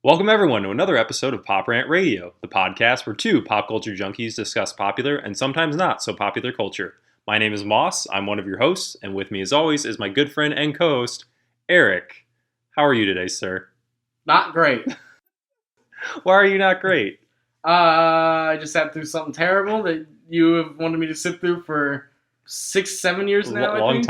Welcome everyone to another episode of Pop Rant Radio, the podcast where two pop culture junkies discuss popular and sometimes not so popular culture. My name is Moss, I'm one of your hosts, and with me as always is my good friend and co-host, Eric. How are you today, sir? Not great. Why are you not great? I just sat through something terrible that you have wanted me to sit through for 6-7 years now, I think.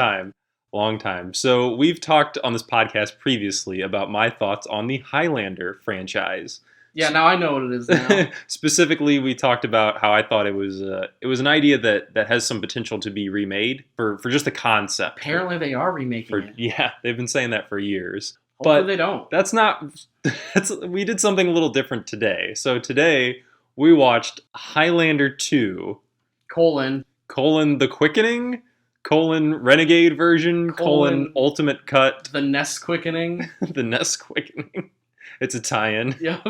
Long time. So we've talked on this podcast previously about my thoughts on the Highlander franchise. Yeah, now I know what it is now. Specifically, we talked about how I thought it was an idea that has some potential to be remade for just a concept. Apparently they are remaking it. Yeah, they've been saying that for years. Hopefully But they don't. we did something a little different today. So today we watched Highlander 2, Colon, the Quickening, Renegade version, Ultimate Cut. the Nest Quickening. The Nest Quickening. It's a tie-in. Yeah.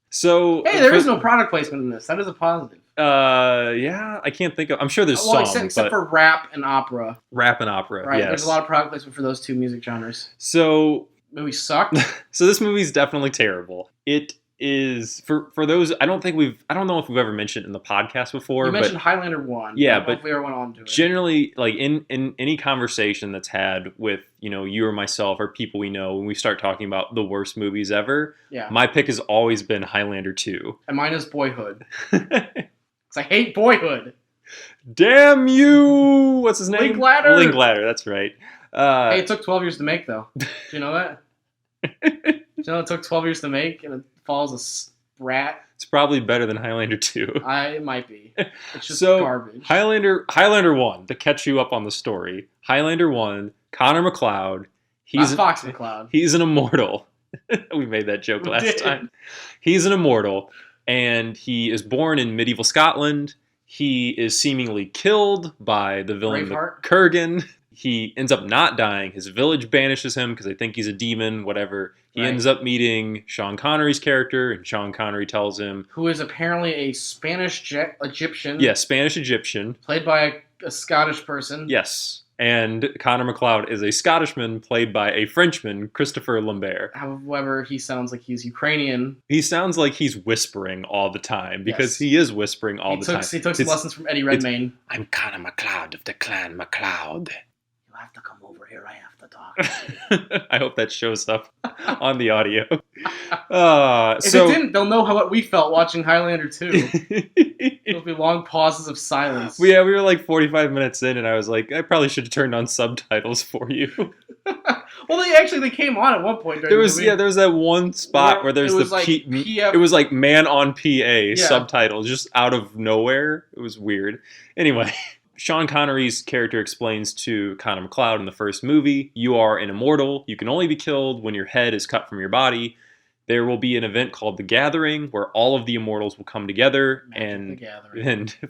So Hey, there is no product placement in this. That is a positive. Yeah, I can't think of. I'm sure there's some, except for rap and opera. Rap and opera, right? Yes. There's a lot of product placement for those two music genres. So movie sucked. So this movie's definitely terrible. It is for those. I don't know if we've ever mentioned it in the podcast before. You mentioned Highlander 1. Yeah, but we ever went on to it. Generally, like in any conversation that's had with you or myself or people we know, when we start talking about the worst movies ever, yeah, my pick has always been Highlander 2. And mine is Boyhood. Because I hate Boyhood. Damn you! What's his name? Linklater. That's right. Hey, it took 12 years to make, though. Do you know that? It took 12 years to make, and it follows a sprat. It's probably better than Highlander 2. It might be. It's just garbage. Highlander 1, to catch you up on the story. Highlander 1, Connor McLeod. Fox McCloud. He's an immortal. We made that joke last time. He's an immortal, and he is born in medieval Scotland. He is seemingly killed by the villain Kurgan. He ends up not dying. His village banishes him because they think he's a demon, whatever. He ends up meeting Sean Connery's character, and Sean Connery tells him... Who is apparently a Spanish Egyptian. Yeah, Spanish Egyptian. Played by a Scottish person. Yes. And Connor McLeod is a Scottishman played by a Frenchman, Christopher Lambert. However, he sounds like he's Ukrainian. He sounds like he's whispering all the time, because he is whispering all the time. He took some lessons from Eddie Redmayne. I'm Connor McLeod of the Clan McLeod. You'll have to come over here. I have to talk. I hope that shows up on the audio. If it didn't, they'll know what we felt watching Highlander 2. There'll be long pauses of silence. We were like 45 minutes in, and I was like, I probably should have turned on subtitles for you. Well, they came on at one point. There was that one spot where there's it was like man on PA subtitles just out of nowhere. It was weird. Anyway. Sean Connery's character explains to Connor McLeod in the first movie, you are an immortal. You can only be killed when your head is cut from your body. There will be an event called The Gathering where all of the immortals will come together and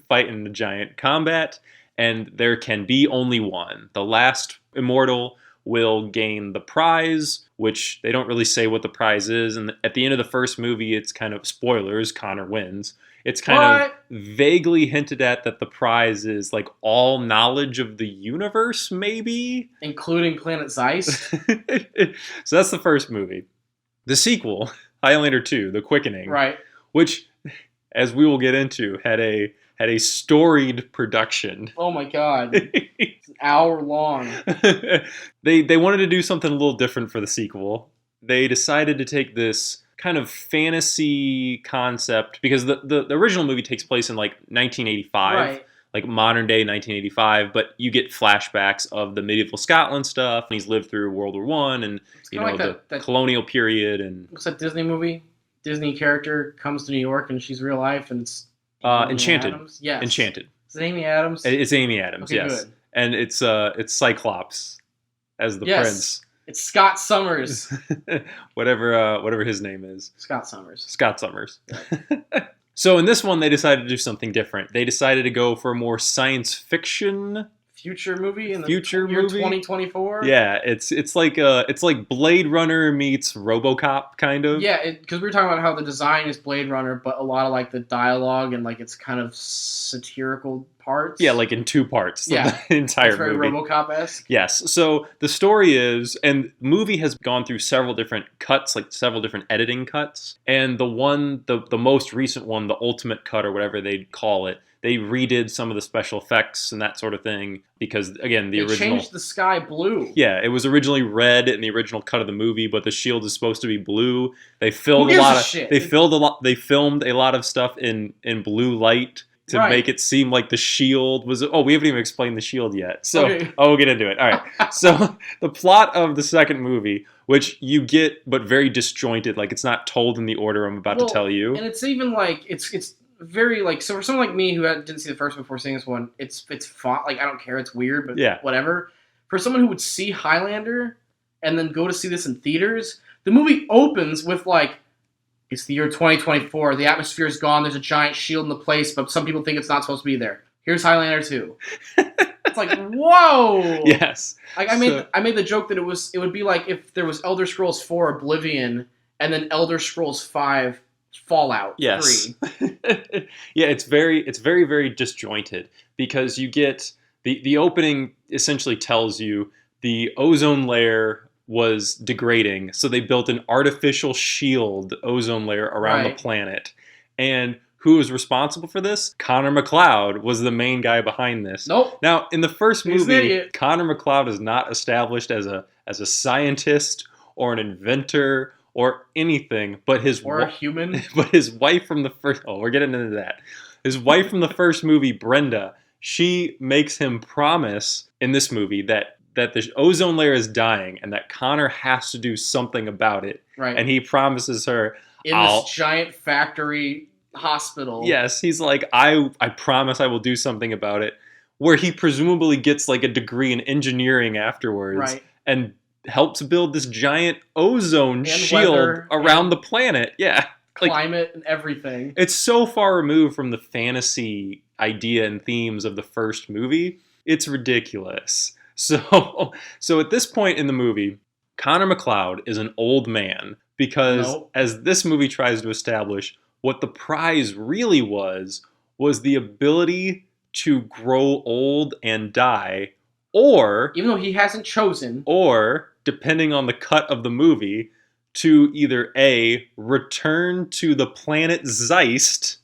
fight in a giant combat. And there can be only one. The last immortal will gain the prize, which they don't really say what the prize is. And at the end of the first movie, it's kind of spoilers, Connor wins. It's kind of vaguely hinted at that the prize is like all knowledge of the universe, maybe? Including Planet Zeist. So that's the first movie. The sequel, Highlander 2, The Quickening. Right. Which, as we will get into, had a storied production. Oh my god. It's an hour long. They wanted to do something a little different for the sequel. They decided to take this kind of fantasy concept, because the original movie takes place in like 1985, like modern day 1985, but you get flashbacks of the medieval Scotland stuff, and he's lived through World War I and the colonial period. And what's that Disney movie? Disney character comes to New York and she's real life, and it's Enchanted. Adams? Yes. Enchanted. Is it Amy Adams? It's Amy Adams. Okay, yes. Good. And it's Cyclops as the prince. It's Scott Summers. whatever his name is. Scott Summers. Right. So in this one, they decided to do something different. They decided to go for a more science fiction future movie in the year 2024. Yeah, it's like Blade Runner meets RoboCop, kind of. Yeah, because we were talking about how the design is Blade Runner, but a lot of like the dialogue and like it's kind of satirical parts. Yeah, like in 2 parts. Yeah, the entire it's very movie. RoboCop-esque. Yes. So the story is, and the movie has gone through several different cuts, like several different editing cuts, and the most recent one, the ultimate cut or whatever they call it, they redid some of the special effects and that sort of thing because, again, the original... They changed the sky blue. Yeah, it was originally red in the original cut of the movie, but the shield is supposed to be blue. They filmed Who gives a shit? They filmed a lot of stuff in blue light to make it seem like the shield was... Oh, we haven't even explained the shield yet. So, okay. We'll get into it. All right. So the plot of the second movie, which you get, but very disjointed, like it's not told in the order I'm about to tell you. And it's even like, it's very like, so for someone like me who didn't see the first one before seeing this one, it's fun. Like, I don't care. It's weird, but whatever. For someone who would see Highlander and then go to see this in theaters, the movie opens with like, it's the year 2024. The atmosphere is gone. There's a giant shield in the place, but some people think it's not supposed to be there. Here's Highlander 2. It's like, whoa. Yes. Like I made the joke that it would be like if there was Elder Scrolls 4 Oblivion and then Elder Scrolls 5 Fallout 3. Yeah, it's very, very disjointed because you get the opening essentially tells you the ozone layer was degrading, so they built an artificial shield ozone layer around the planet. And who was responsible for this? Connor McLeod was the main guy behind this. Nope. Now, in the first movie, Connor McLeod is not established as a scientist or an inventor or anything, but a human. But his wife from the first... Oh, we're getting into that. His wife from the first movie, Brenda, she makes him promise in this movie that the ozone layer is dying and that Connor has to do something about it. Right. And he promises her... In this giant factory hospital. Yes, he's like, I promise I will do something about it. Where he presumably gets like a degree in engineering afterwards. Right. And helps build this giant ozone shield around the planet. Yeah. Climate and everything. It's so far removed from the fantasy idea and themes of the first movie. It's ridiculous. So at this point in the movie, Connor McLeod is an old man because as this movie tries to establish, what the prize really was the ability to grow old and die, or... Even though he hasn't chosen. Or, depending on the cut of the movie, to either A, return to the planet Zeist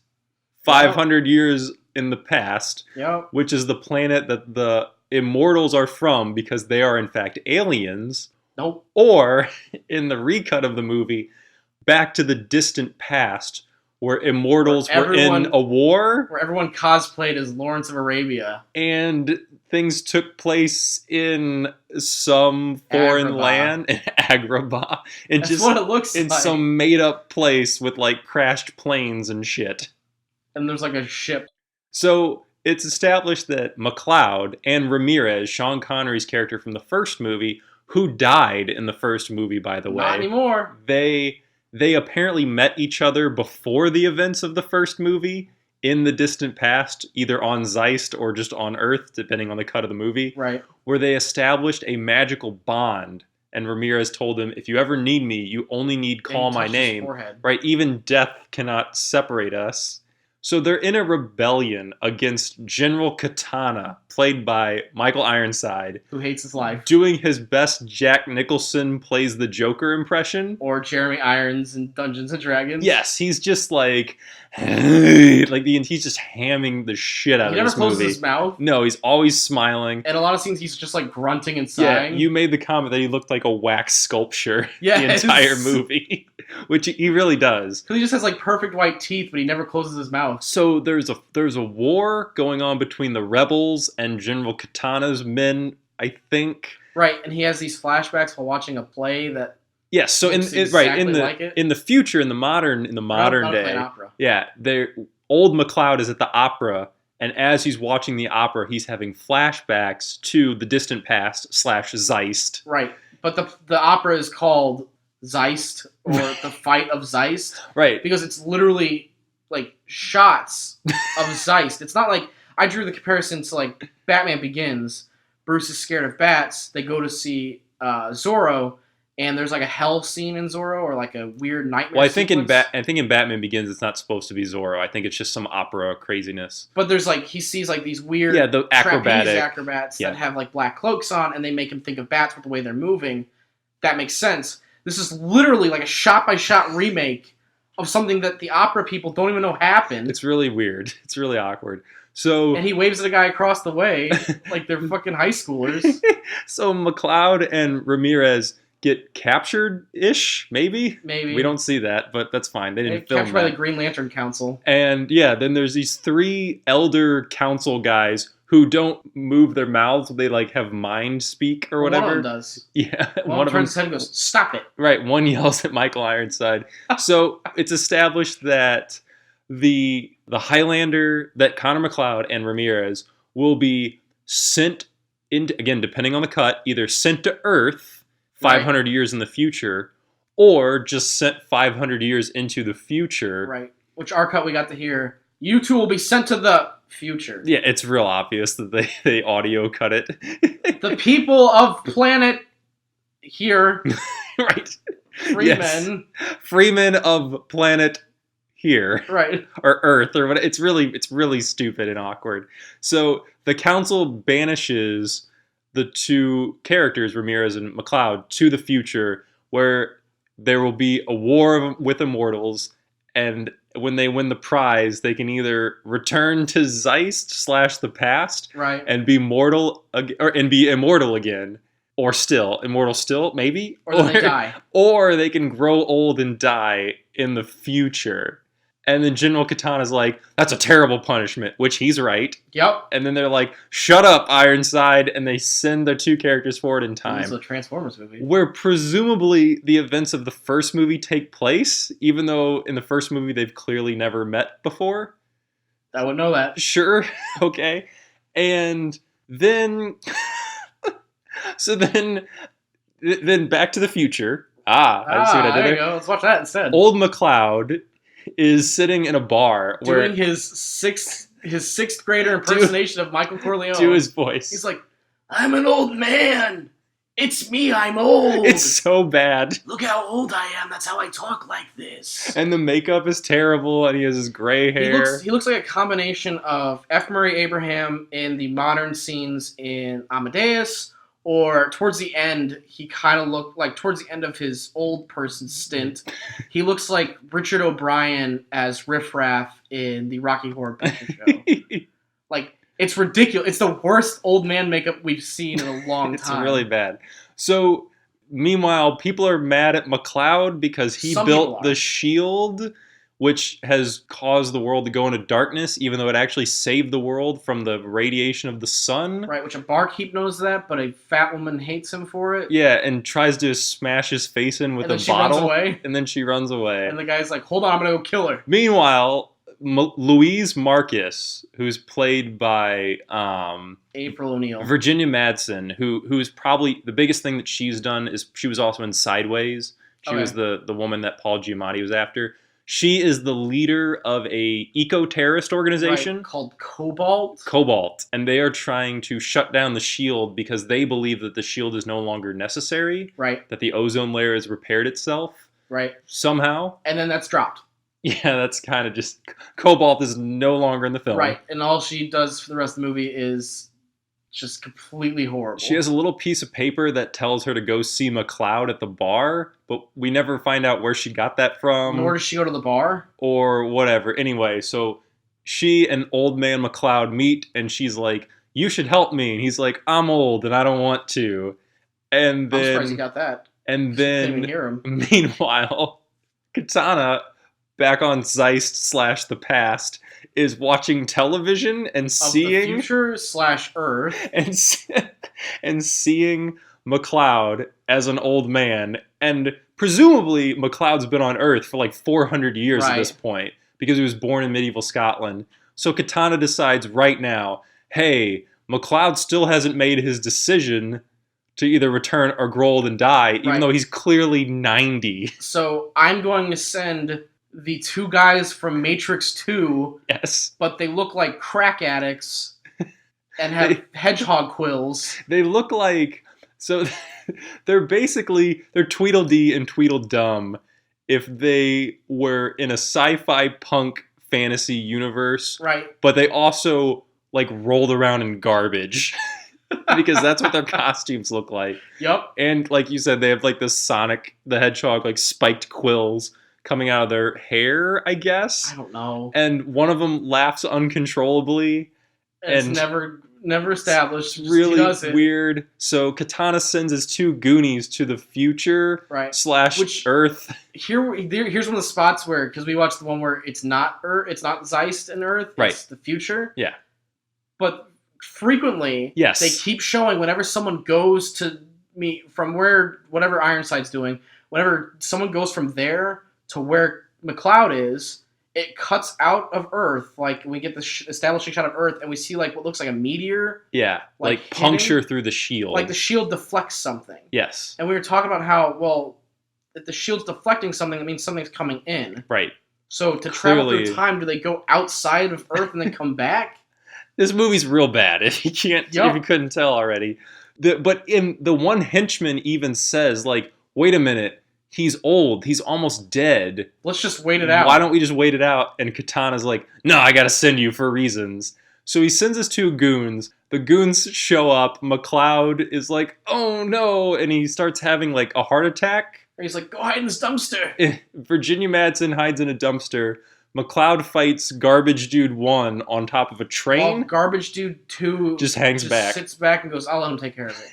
500 years in the past, which is the planet that the immortals are from because they are in fact aliens. Nope. Or, in the recut of the movie, back to the distant past where immortals were in a war. Where everyone cosplayed as Lawrence of Arabia. And things took place in some foreign land, in Agrabah. That's what it looks like. In some made-up place with, like, crashed planes and shit. And there's, like, a ship. So, it's established that McLeod and Ramirez, Sean Connery's character from the first movie, who died in the first movie, by the way. Not anymore. They apparently met each other before the events of the first movie in the distant past, either on Zeist or just on Earth, depending on the cut of the movie. Right. Where they established a magical bond. And Ramirez told him, if you ever need me, you only need call my name. Right? Even death cannot separate us. So they're in a rebellion against General Katana, played by Michael Ironside. Who hates his life. Doing his best Jack Nicholson plays the Joker impression. Or Jeremy Irons in Dungeons & Dragons. Yes, he's just like... he's just hamming the shit out of this movie. He never closes his mouth. No, he's always smiling. And a lot of scenes he's just like grunting and sighing. Yeah, you made the comment that he looked like a wax sculpture the entire movie. Which he really does. Because he just has like perfect white teeth, but he never closes his mouth. So there's a war going on between the rebels and General Katana's men, I think. Right, and he has these flashbacks while watching a play that... Yes, so in the future, in the modern day, old McLeod is at the opera, and as he's watching the opera, he's having flashbacks to the distant past / Zeist. Right, but the opera is called Zeist, or the Fight of Zeist, right? Because it's literally like shots of Zeist. It's not like I drew the comparison to like Batman Begins, Bruce is scared of bats, they go to see Zorro, and there's like a hell scene in Zorro, or like a weird nightmare. Well, I think in Batman Begins, it's not supposed to be Zorro. I think it's just some opera craziness. But there's like he sees like these weird the acrobats that have like black cloaks on, and they make him think of bats with the way they're moving. That makes sense. This is literally like a shot-by-shot remake of something that the opera people don't even know happened. It's really weird. It's really awkward. So, and he waves at a guy across the way like they're fucking high schoolers. So McCloud and Ramirez get captured-ish, maybe? Maybe. We don't see that, but that's fine. They didn't film captured by the Green Lantern Council. And then there's these 3 elder council guys who don't move their mouths. They like have mind speak or whatever. One of them does. Yeah. One of them turns his head and goes, "Stop it." Right. One yells at Michael Ironside. So it's established that the Highlander, that Connor McCloud and Ramirez will be sent into, again, depending on the cut, either sent to Earth 500 years in the future, or just sent 500 years into the future. Right. Which our cut we got to hear, you two will be sent to the future. Yeah, it's real obvious that they audio cut it. The people of planet here. Right. Freemen. Yes. Freemen of planet here. Right. Or Earth or what. It's really stupid and awkward. So the council banishes the 2 characters, Ramirez and McCloud, to the future, where there will be a war with immortals, and when they win the prize, they can either return to Zeist / the past, right, and be mortal and be immortal again, or immortal still, maybe, or they die, or they can grow old and die in the future. And then General Katana's like, that's a terrible punishment, which he's right. Yep. And then they're like, shut up, Ironside, and they send their 2 characters forward in time. This is a Transformers movie. Where presumably the events of the first movie take place, even though in the first movie they've clearly never met before. I wouldn't know that. Sure. Okay. And then... so then Back to the Future. I see what I did there. You go. Let's watch that instead. Old McCloud is sitting in a bar doing his sixth grader impersonation of Michael Corleone. To his voice. He's like, "I'm an old man. It's me, I'm old. It's so bad. Look how old I am. That's how I talk like this." And the makeup is terrible, and he has his gray hair. He looks like a combination of F. Murray Abraham in the modern scenes in Amadeus, or towards the end, he kind of looked like, towards the end of his old person stint, he looks like Richard O'Brien as Riff Raff in the Rocky Horror Picture Show. Like, it's ridiculous. It's the worst old man makeup we've seen in a long time. It's really bad. So, meanwhile, people are mad at McCloud because he built the shield, which has caused the world to go into darkness, even though it actually saved the world from the radiation of the sun. Right, which a barkeep knows that, but a fat woman hates him for it. Yeah, and tries to smash his face in with a bottle. Runs away. And then she runs away. And the guy's like, "Hold on, I'm going to go kill her." Meanwhile, Louise Marcus, who's played by April O'Neil, Virginia Madsen, who's probably the biggest thing that she's done is she was also in Sideways. She was the woman that Paul Giamatti was after. She is the leader of a eco-terrorist organization called Cobalt. Cobalt, and they are trying to shut down the shield because they believe that the shield is no longer necessary. Right. That the ozone layer has repaired itself. Right. Somehow. And then that's dropped. Yeah, that's kind of just... Cobalt is no longer in the film. Right, and all she does for the rest of the movie is just completely horrible. She has a little piece of paper that tells her to go see McCloud at the bar, but we never find out where she got that from. Nor does she go to the bar. Or whatever. Anyway, so she and old man McCloud meet, and she's like, "You should help me." And he's like, "I'm old, and I don't want to." And then... I'm surprised he got that. And then, didn't even hear him. Meanwhile, Katana, back on Zeist / the past, is watching television and seeing the future / Earth and seeing McCloud as an old man, and presumably McCloud's been on Earth for like 400 years at this point because he was born in medieval Scotland. So Katana decides right now, hey, McCloud still hasn't made his decision to either return or grow old and die, even though he's clearly 90. So I'm going to send the 2 guys from Matrix 2. Yes. But they look like crack addicts. and have hedgehog quills. They look like they're Tweedledee and Tweedledum if they were in a sci-fi punk fantasy universe, right? But they also like rolled around in garbage because that's what their costumes look like. Yep. And like you said, they have like this Sonic the Hedgehog like spiked quills coming out of their hair, I guess. I don't know. And one of them laughs uncontrollably. It's never established. It's really weird. So Katana sends his two Goonies to the future, right? / Earth. Here's one of the spots where, because we watched the one where it's not Earth, it's not Zeist and Earth, right? It's the future. Yeah. But frequently, yes, they keep showing whenever someone goes to from whatever Ironside's doing. Whenever someone goes from there to where McCloud is, it cuts out of Earth. Like, we get the establishing shot of Earth, and we see like what looks like a meteor. Yeah, like puncture through the shield. Like the shield deflects something. Yes. And we were talking about how, well, if the shield's deflecting something, that means something's coming in. Right. So to travel through time, do they go outside of Earth and then come back? This movie's real bad. If you couldn't tell already. But in the one henchman even says, like, wait a minute. He's old. He's almost dead. Let's just wait it out. Why don't we just wait it out? And Katana's like, no, I gotta send you for reasons. So he sends his two goons. The goons show up. McCloud is like, oh no. And he starts having like a heart attack. And he's like, go hide in this dumpster. Virginia Madsen hides in a dumpster. McCloud fights Garbage Dude 1 on top of a train. While Garbage Dude 2 just hangs back. Sits back and goes, I'll let him take care of it.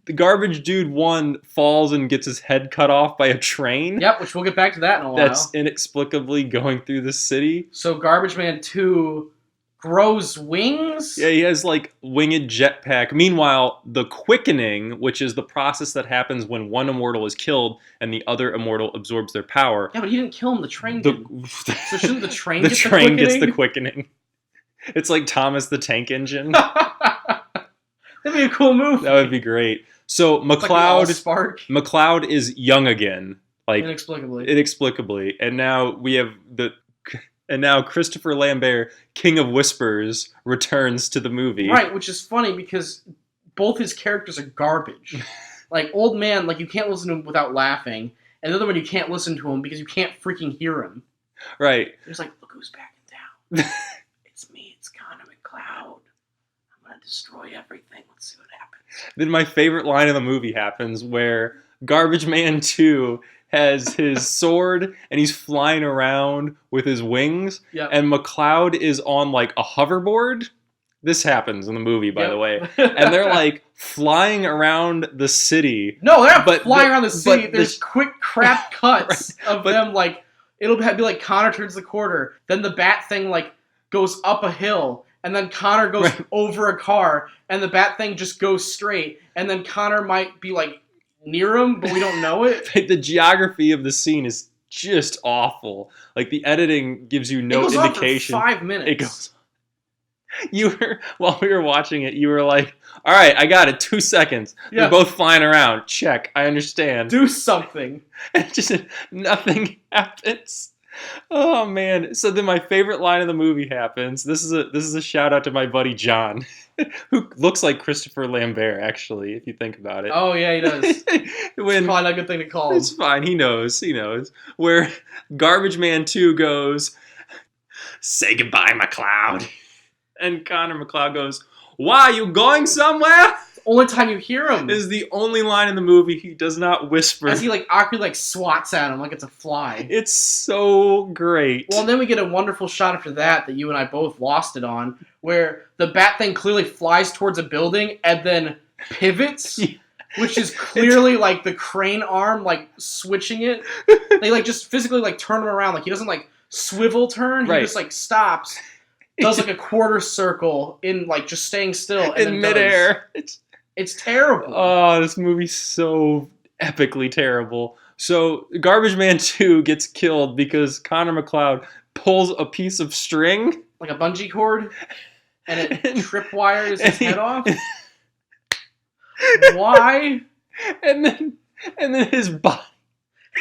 The Garbage Dude 1 falls and gets his head cut off by a train. Yep, which we'll get back to that in a while. That's inexplicably going through the city. So Garbage Man 2 grows wings? Yeah, he has like winged jetpack. Meanwhile, the Quickening, which is the process that happens when one immortal is killed and the other immortal absorbs their power. Yeah, but he didn't kill him, the train did. So shouldn't the train get the Quickening? Gets the Quickening. It's like Thomas the Tank Engine. That'd be a cool movie. That would be great. So McCloud is young again, like inexplicably, and now we have Christopher Lambert, King of Whispers, returns to the movie. Right, which is funny because both his characters are garbage. Like, old man, like, you can't listen to him without laughing, and the other one you can't listen to him because you can't freaking hear him. Right. He's like, look who's backing down. It's me. It's Connor McCloud. I'm gonna destroy everything. Let's see what happens. Then my favorite line of the movie happens where Garbage Man 2 has his sword and he's flying around with his wings. Yep. And McCloud is on like a hoverboard. This happens in the movie, by the way. And they're like flying around the city. No, they're not flying around the city. There's quick crap cuts of them like, it'll be like Connor turns the corner. Then the bat thing like goes up a hill. And then Connor goes over a car, and the bat thing just goes straight. And then Connor might be like near him, but we don't know it. The geography of the scene is just awful. Like, the editing gives you no indication. On for 5 minutes. It goes. While we were watching it, you were like, "All right, I got it. 2 seconds. Yeah. They're both flying around. Check. I understand. Do something." And just nothing happens. Oh man! So then my favorite line of the movie happens. This is a shout out to my buddy John, who looks like Christopher Lambert, actually, if you think about it. Oh yeah, he does. It's probably not a good thing to call him. It's fine. He knows. Where Garbage Man 2 goes, "Say goodbye, McCloud," and Connor McCloud goes, "Why, you going somewhere?" Only time you hear him. This is the only line in the movie he does not whisper. As he like awkwardly like swats at him like it's a fly. It's so great. Well, and then we get a wonderful shot after that you and I both lost it on, where the bat thing clearly flies towards a building and then pivots, which is clearly like the crane arm like switching it. They like just physically like turn him around. Like, he doesn't like swivel turn. He just like stops, does like a quarter circle in like just staying still and in midair. It's terrible. Oh, this movie's so epically terrible. So Garbage Man 2 gets killed because Connor McCloud pulls a piece of string. Like a bungee cord? And it tripwires his head off? Why? And then his body...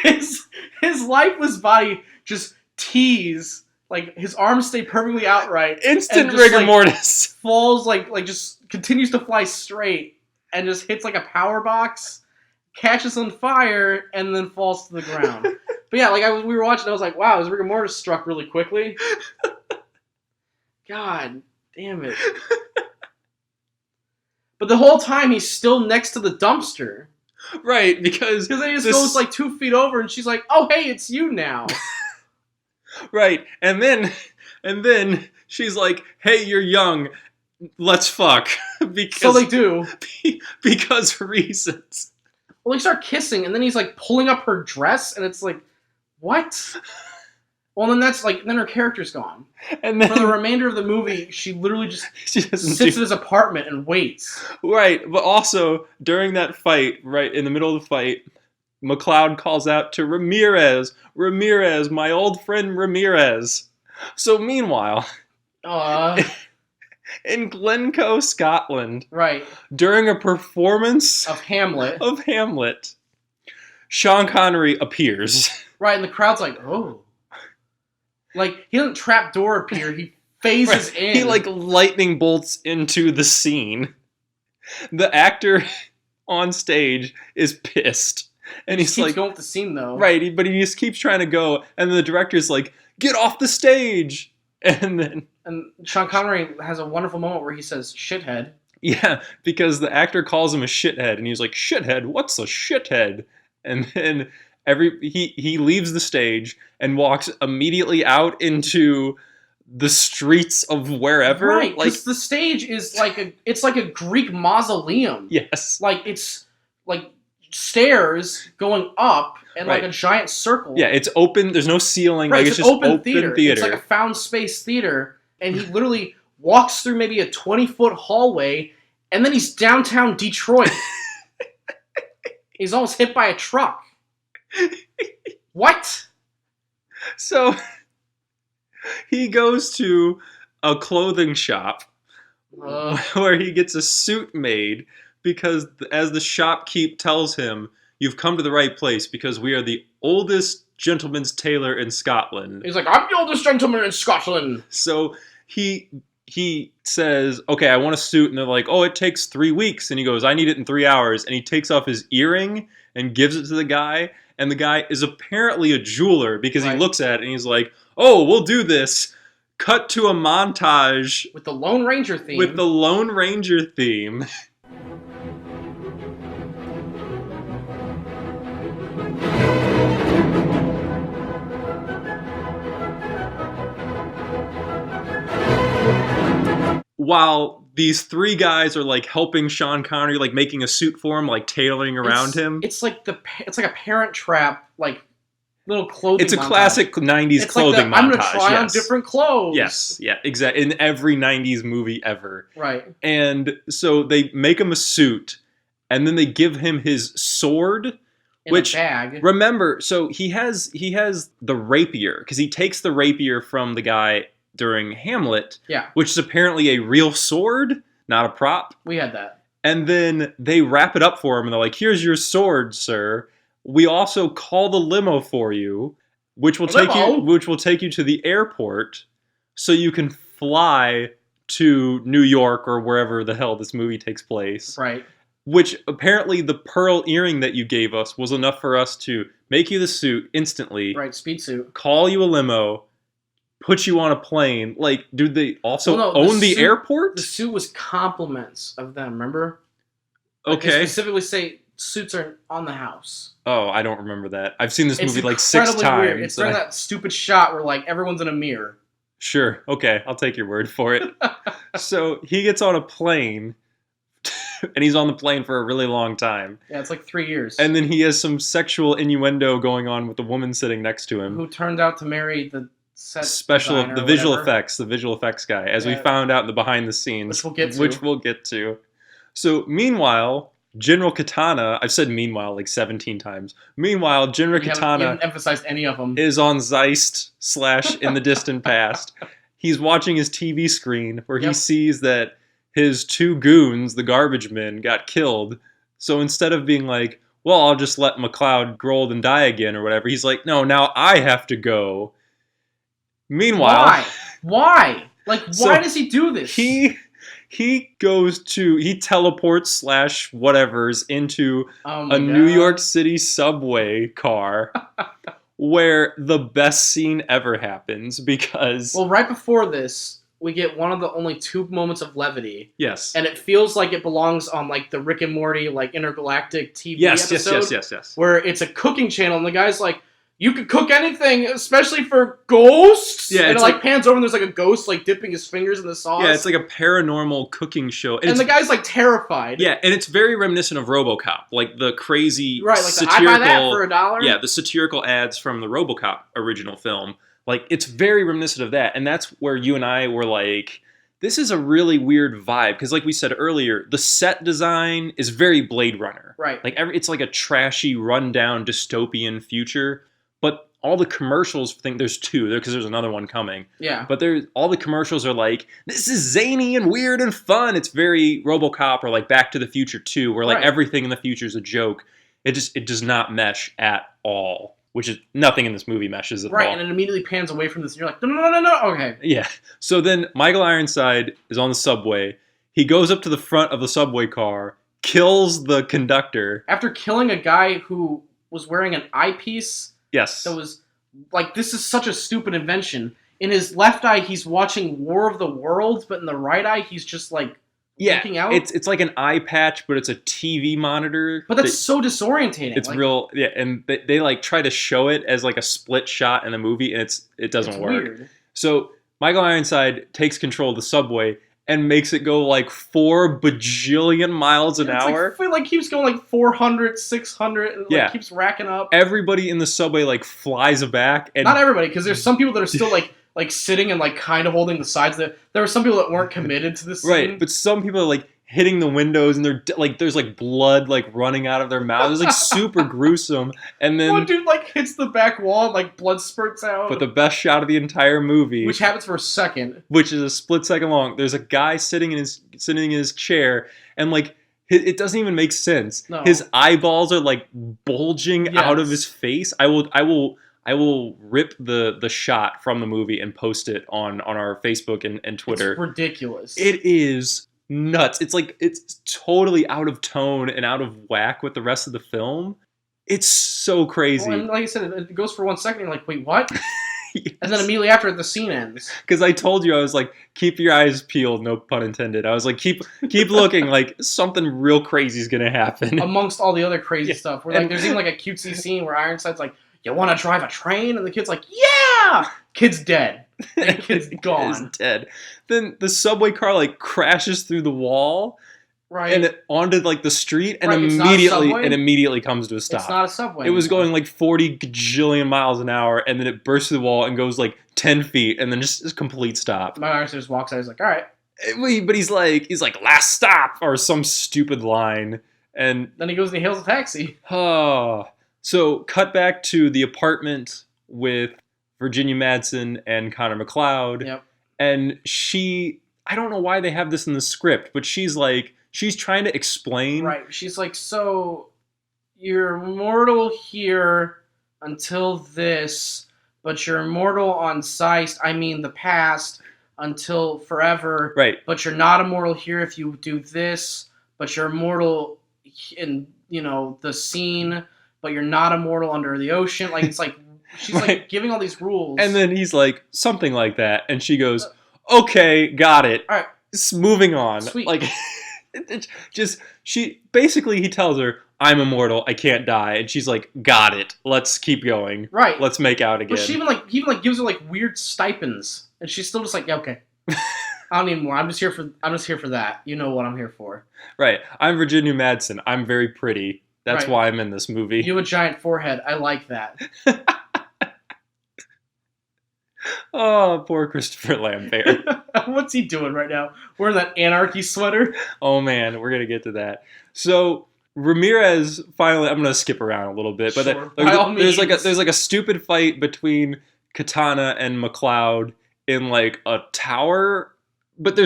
His lifeless body just tees like his arms stay perfectly outright. Instant rigor mortis. Falls like just continues to fly straight and just hits like a power box, catches on fire, and then falls to the ground. But yeah, like we were watching, I was like, wow, his rigor mortis struck really quickly. God damn it. But the whole time he's still next to the dumpster. Right, because then he just goes like 2 feet over and she's like, oh hey, it's you now. Right. And then she's like, hey, you're young. Let's fuck. Because, so they do. Because reasons. Well, they start kissing and then he's like pulling up her dress and it's like, what? Well, then her character's gone. And then for the remainder of the movie, she literally just sits in his apartment and waits. Right, but also during that fight, right in the middle of the fight, McCloud calls out to Ramirez, my old friend Ramirez. So meanwhile, in Glencoe, Scotland, right, during a performance of Hamlet, Sean Connery appears. Right, and the crowd's like, oh. Like, he doesn't trapdoor appear, he phases in. He, like, lightning bolts into the scene. The actor on stage is pissed. And he's like... going with the scene, though. Right, but he just keeps trying to go, and the director's like, get off the stage! And then... And Sean Connery has a wonderful moment where he says, shithead. Yeah, because the actor calls him a shithead, and he's like, shithead? What's a shithead? And then... he leaves the stage and walks immediately out into the streets of wherever. Right, because the stage is like a Greek mausoleum. Yes. Like it's like stairs going up and like a giant circle. Yeah, it's open. There's no ceiling. Right, like it's just open theater. It's like a found space theater, and he literally walks through maybe a 20-foot hallway, and then he's downtown Detroit. He's almost hit by a truck. What? So he goes to a clothing shop where he gets a suit made because, as the shopkeep tells him, you've come to the right place because we are the oldest gentleman's tailor in Scotland. He's like, I'm the oldest gentleman in Scotland. So he says, okay, I want a suit. And they're like, oh, it takes 3 weeks. And he goes, I need it in 3 hours. And he takes off his earring and gives it to the guy. And the guy is apparently a jeweler because he looks at it and he's like, oh, we'll do this. Cut to a montage. With the Lone Ranger theme. While these 3 guys are like helping Sean Connery, like making a suit for him, like tailoring around him. It's like a Parent Trap, like little clothing. It's a classic 90s clothing montage. I'm gonna try on different clothes. Yes, yeah, exactly. In every 90s movie ever. Right. And so they make him a suit, and then they give him his sword. In a bag. Remember, so he has the rapier, because he takes the rapier from the guy during Hamlet, which is apparently a real sword, not a prop. We had that. And then they wrap it up for him, and they're like, here's your sword, sir. We also call the limo for you, which will take you to the airport so you can fly to New York or wherever the hell this movie takes place. Right. Which apparently the pearl earring that you gave us was enough for us to make you the suit instantly. Right, speed suit. Call you a limo. Put you on a plane. Like, do they also own the airport? The suit was compliments of them, remember? Okay. They specifically say suits are on the house. Oh, I don't remember that. I've seen this movie like 6 times. Weird. It's during that stupid shot where like everyone's in a mirror. Sure. Okay, I'll take your word for it. So he gets on a plane, and he's on the plane for a really long time. Yeah, it's like 3 years. And then he has some sexual innuendo going on with the woman sitting next to him. Who turned out to marry the visual effects guy, as we found out in the behind the scenes, which we'll get to. So meanwhile, General Katana, I've said meanwhile like 17 times. Meanwhile, General Katana haven't emphasized any of them. Is on Zeist / in the distant past. He's watching his TV screen where he sees that his 2 goons, the garbage men, got killed. So instead of being like, well, I'll just let McCloud grow old and die again or whatever, he's like, no, now I have to go. Meanwhile, why? Like, why does he do this? He teleports / whatever's into a New York City subway car where the best scene ever happens because... Well, right before this, we get one of the only 2 moments of levity. Yes. And it feels like it belongs on, like, the Rick and Morty, like, intergalactic TV episode. Yes. Where it's a cooking channel, and the guy's like, you could cook anything, especially for ghosts. Yeah, and it like pans over and there's like a ghost like dipping his fingers in the sauce. Yeah, it's like a paranormal cooking show. And the guy's like terrified. Yeah, and it's very reminiscent of RoboCop, like the crazy like satirical. I buy that for $1. Yeah, the satirical ads from the RoboCop original film. Like it's very reminiscent of that, and that's where you and I were like, this is a really weird vibe because, like we said earlier, the set design is very Blade Runner. Right. Like it's like a trashy, rundown, dystopian future. But all the commercials think there's 2 because there's another one coming. Yeah. But all the commercials are like, this is zany and weird and fun. It's very RoboCop or like Back to the Future 2, where like everything in the future is a joke. It does not mesh at all, which is nothing in this movie meshes at all. Right, and it immediately pans away from this, and you're like, no, okay. Yeah. So then Michael Ironside is on the subway. He goes up to the front of the subway car, kills the conductor. After killing a guy who was wearing an eyepiece. Yes. That was like, this is such a stupid invention. In his left eye, he's watching War of the Worlds, but in the right eye, he's just like looking out. It's like an eye patch, but it's a TV monitor. But that's so disorientating. It's like, real, yeah. And they like try to show it as like a split shot in the movie, and it doesn't work. Weird. So Michael Ironside takes control of the subway and makes it go like 4 bajillion miles an hour. Like keeps going like 400, 600, and like keeps racking up. Everybody in the subway like flies back. And not everybody, because there's some people that are still like sitting and like kind of holding the sides. There were some people that weren't committed to this scene. Right, but some people are like hitting the windows and they're like, there's like blood like running out of their mouths. It's like super gruesome. And then one dude like hits the back wall and like blood spurts out. But the best shot of the entire movie, which happens for a second, which is a split second long. There's a guy sitting in his chair, and like it doesn't even make sense. No. His eyeballs are like bulging out of his face. I will rip the shot from the movie and post it on our Facebook and Twitter. It's ridiculous. It is nuts. It's like it's totally out of tone and out of whack with the rest of the film. It's so crazy. Well, and like I said, it goes for 1 second. You're like, wait, what? Yes. And then immediately after, the scene ends. Because I told you, I was like, keep your eyes peeled, no pun intended. I was like, keep looking, like something real crazy is gonna happen. Amongst all the other crazy stuff, where like there's even like a cutesy scene where Ironside's like, "You want to drive a train?" And the kid's like, "Yeah!" Kid's dead. The kid's gone. Kid is dead. Then the subway car like crashes through the wall, right, and onto like the street, and immediately comes to a stop. It's not a subway. It was going like 40 gajillion miles an hour, and then it bursts through the wall and goes like 10 feet, and then just a complete stop. My Ironside just walks out. He's like, "All right," but he's like last stop or some stupid line, and then he goes and he hails a taxi. Oh, so cut back to the apartment with Virginia Madsen and Connor McLeod. Yep. And I don't know why they have this in the script, but she's trying to explain. Right. She's like, so you're immortal here until this, but you're immortal on Zeist, I mean the past, until forever. Right. But you're not immortal here if you do this, but you're immortal in, the scene, but you're not immortal under the ocean. Like, it's like, she's like giving all these rules. And then he's like, something like that. And she goes, okay, got it. All right. Moving on. Sweet. Like, he tells her, I'm immortal, I can't die. And she's like, got it. Let's keep going. Right. Let's make out again. But she even gives her like weird stipends. And she's still just like, yeah, okay. I don't need more. I'm just here for that. You know what I'm here for. Right. I'm Virginia Madsen. I'm very pretty. That's why I'm in this movie. You have a giant forehead. I like that. Oh, poor Christopher Lambert. What's he doing right now? Wearing that anarchy sweater? Oh, man. We're going to get to that. So, Ramirez finally... I'm going to skip around a little bit. But sure, there's like a stupid fight between Katana and McLeod in like a tower. But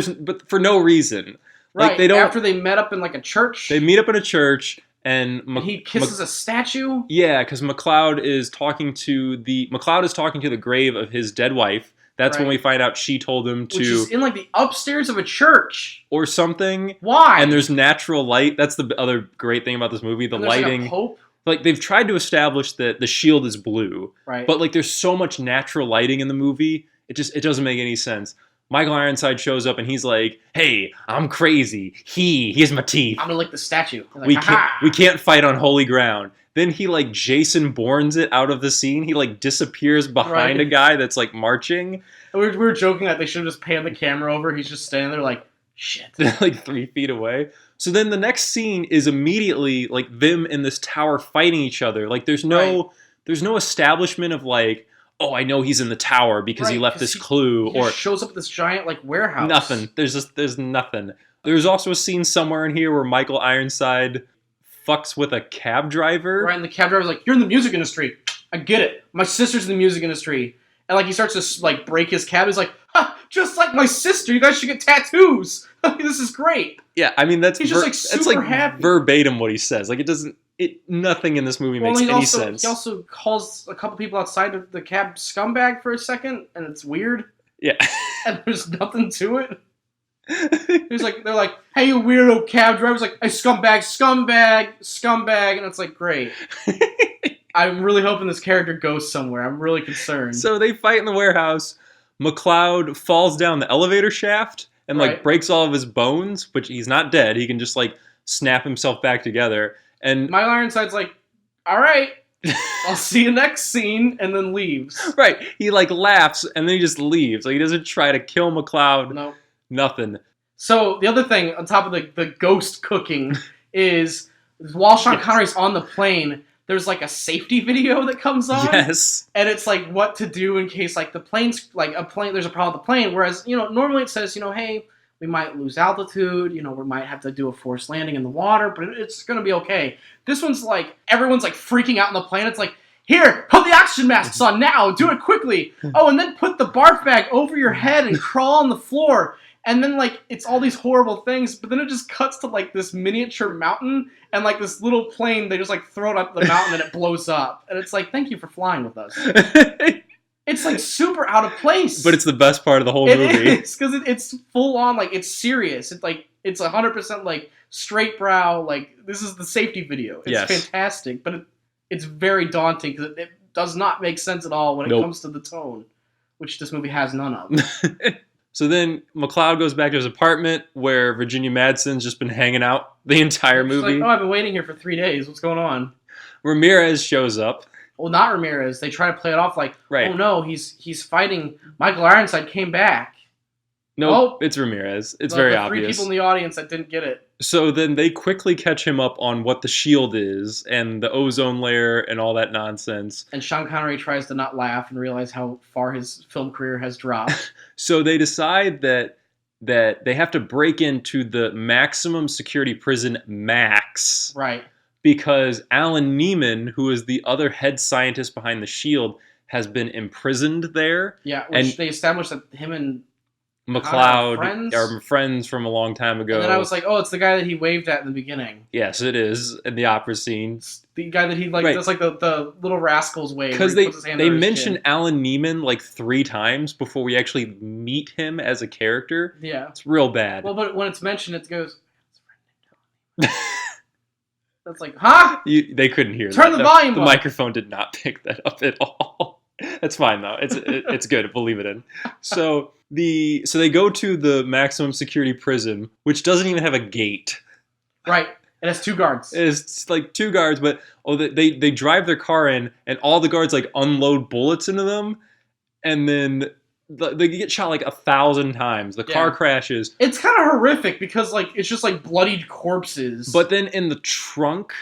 for no reason. Right. Like, they don't, after they met up in like a church. They meet up in a church. And he kisses a statue? Yeah, because McLeod is talking to the grave of his dead wife That's when we find out she told him to... Which is in, like, the upstairs of a church. Or something. Why? And there's natural light. That's the other great thing about this movie. The lighting. Like a pope. Like, they've tried to establish that the shield is blue. Right. But, like, there's so much natural lighting in the movie, it doesn't make any sense. Michael Ironside shows up and he's like, "Hey, I'm crazy. Here's my teeth. I'm gonna lick the statue." Like, we can't fight on holy ground." Then he, like, Jason Bournes it out of the scene. He, like, disappears behind a guy that's, like, marching. We were joking that they should have just panned the camera over. He's just standing there like, shit. Like 3 feet away. So then the next scene is immediately, like, them in this tower fighting each other. Like, there's no establishment of, like, oh, I know he's in the tower because he left this clue. He just shows up at this giant, like, warehouse. Nothing. There's nothing. There's also a scene somewhere in here where Michael Ironside fucks with a cab driver. Right, and the cab driver's like, "You're in the music industry. I get it. My sister's in the music industry." And, like, he starts to, like, break his cab. He's like, "Ha! Just like my sister. You guys should get tattoos. This is great." Yeah, I mean, he's just, like, super happy. Verbatim what he says. Like, nothing in this movie makes any sense. He also calls a couple people outside of the cab scumbag for a second, and it's weird. Yeah. And there's nothing to it. They're like, "Hey, you weirdo cab driver." He's like, "Hey, scumbag," and it's like, great. I'm really hoping this character goes somewhere. I'm really concerned. So they fight in the warehouse. McCloud falls down the elevator shaft and, like, breaks all of his bones, but he's not dead. He can just, like, snap himself back together. And Michael Ironside's like, "All right, I'll see you next scene," and then leaves. Right. He, like, laughs, and then he just leaves. Like, he doesn't try to kill McCloud. No. Nothing. So the other thing, on top of the ghost cooking, is while Sean Connery's on the plane, there's, like, a safety video that comes on. Yes. And it's, like, what to do in case, like, there's a problem with the plane. Whereas, normally it says, hey, we might lose altitude, we might have to do a forced landing in the water, but it's going to be okay. This one's, like, everyone's, like, freaking out on the plane. It's like, "Here, put the oxygen masks on now. Do it quickly. Oh, and then put the barf bag over your head and crawl on the floor." And then, like, it's all these horrible things, but then it just cuts to, like, this miniature mountain and, like, this little plane. They just, like, throw it up the mountain and it blows up. And it's like, thank you for flying with us. It's, like, super out of place. But it's the best part of the whole movie. It is, because it's full on, like, it's serious. It's, like, it's 100%, like, straight brow. Like, this is the safety video. It's fantastic, but it's very daunting because it does not make sense at all when it comes to the tone, which this movie has none of. So then McCloud goes back to his apartment where Virginia Madsen's just been hanging out the entire movie. Like, "Oh, I've been waiting here for 3 days. What's going on?" Ramirez shows up. Well, not Ramirez. They try to play it off like, "Oh no, he's fighting. Michael Ironside came back." No, it's Ramirez. It's very obvious. 3 people in the audience that didn't get it. So then they quickly catch him up on what the shield is and the ozone layer and all that nonsense. And Sean Connery tries to not laugh and realize how far his film career has dropped. So they decide that they have to break into the maximum security prison Max. Right. Because Alan Neiman, who is the other head scientist behind the shield, has been imprisoned there. Yeah, which they established that him and McCloud are friends from a long time ago. And then I was like, "Oh, it's the guy that he waved at in the beginning." Yes, it is in the opera scene. It's the guy that he does like the little rascals wave. Because they mention Alan Neiman like 3 times before we actually meet him as a character. Yeah, it's real bad. Well, but when it's mentioned, it goes. That's like, huh? They couldn't hear. Turn the volume up. The microphone did not pick that up at all. That's fine though. It's good. We'll leave it in. So they go to the maximum security prison, which doesn't even have a gate. Right. It has 2 guards. It's like 2 guards, but they drive their car in, and all the guards like unload bullets into them, and then they get shot like 1,000 times. The car crashes. It's kind of horrific because like it's just like bloodied corpses. But then in the trunk,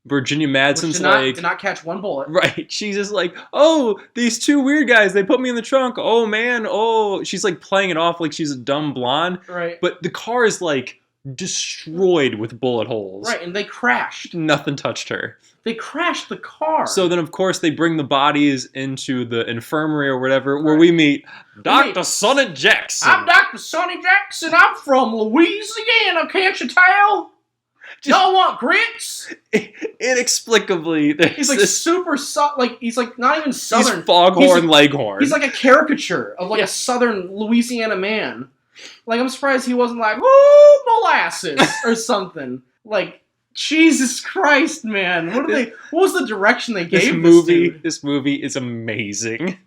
Virginia Madsen's did not catch 1 bullet. Right. She's just like, "Oh, these 2 weird guys, they put me in the trunk. Oh, man. Oh." She's like playing it off like she's a dumb blonde. Right. But the car is like destroyed with bullet holes. Right, and they crashed. Nothing touched her. They crashed the car. So then, of course, they bring the bodies into the infirmary or whatever, where we meet Dr. Sonny Jackson. "I'm Dr. Sonny Jackson. I'm from Louisiana, can't you tell?" Y'all want grits? Inexplicably, he's like super he's like not even Southern. He's Foghorn Leghorn. He's like a caricature of like a Southern Louisiana man. Like, I'm surprised he wasn't like, woo, molasses or something. Like, Jesus Christ, man. What was the direction they gave this dude? This movie is amazing.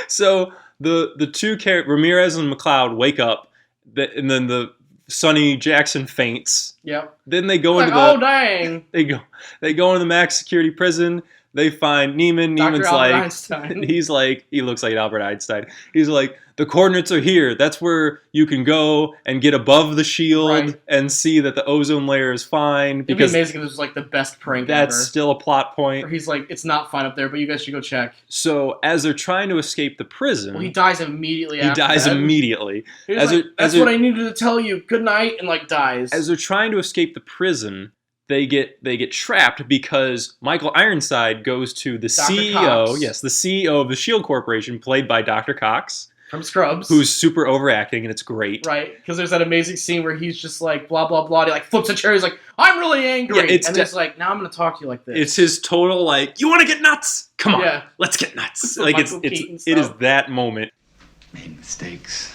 So the two characters, Ramirez and McCloud, wake up, and then the Sonny Jackson faints. Yep. Then they go into oh dang. They go into the max security prison. They find Neiman. Neiman's like, Einstein. He looks like Albert Einstein. He's like, the coordinates are here. That's where you can go and get above the shield and see that the ozone layer is fine. It'd be amazing if this was like the best prank ever. That's still a plot point. Where he's like, it's not fine up there, but you guys should go check. So as they're trying to escape the prison, he dies immediately. That's what I needed to tell you. Good night, and like dies. As they're trying to escape the prison, they get trapped because Michael Ironside goes to the CEO. Cox. Yes, the CEO of the Shield Corporation, played by Dr. Cox. From Scrubs. Who's super overacting, and it's great. Right, because there's that amazing scene where he's just like, blah, blah, blah. He like flips a chair, he's like, I'm really angry. Yeah, it's like, now I'm going to talk to you like this. It's his total like, you want to get nuts? Come on, let's get nuts. Like, it is that moment. Made mistakes.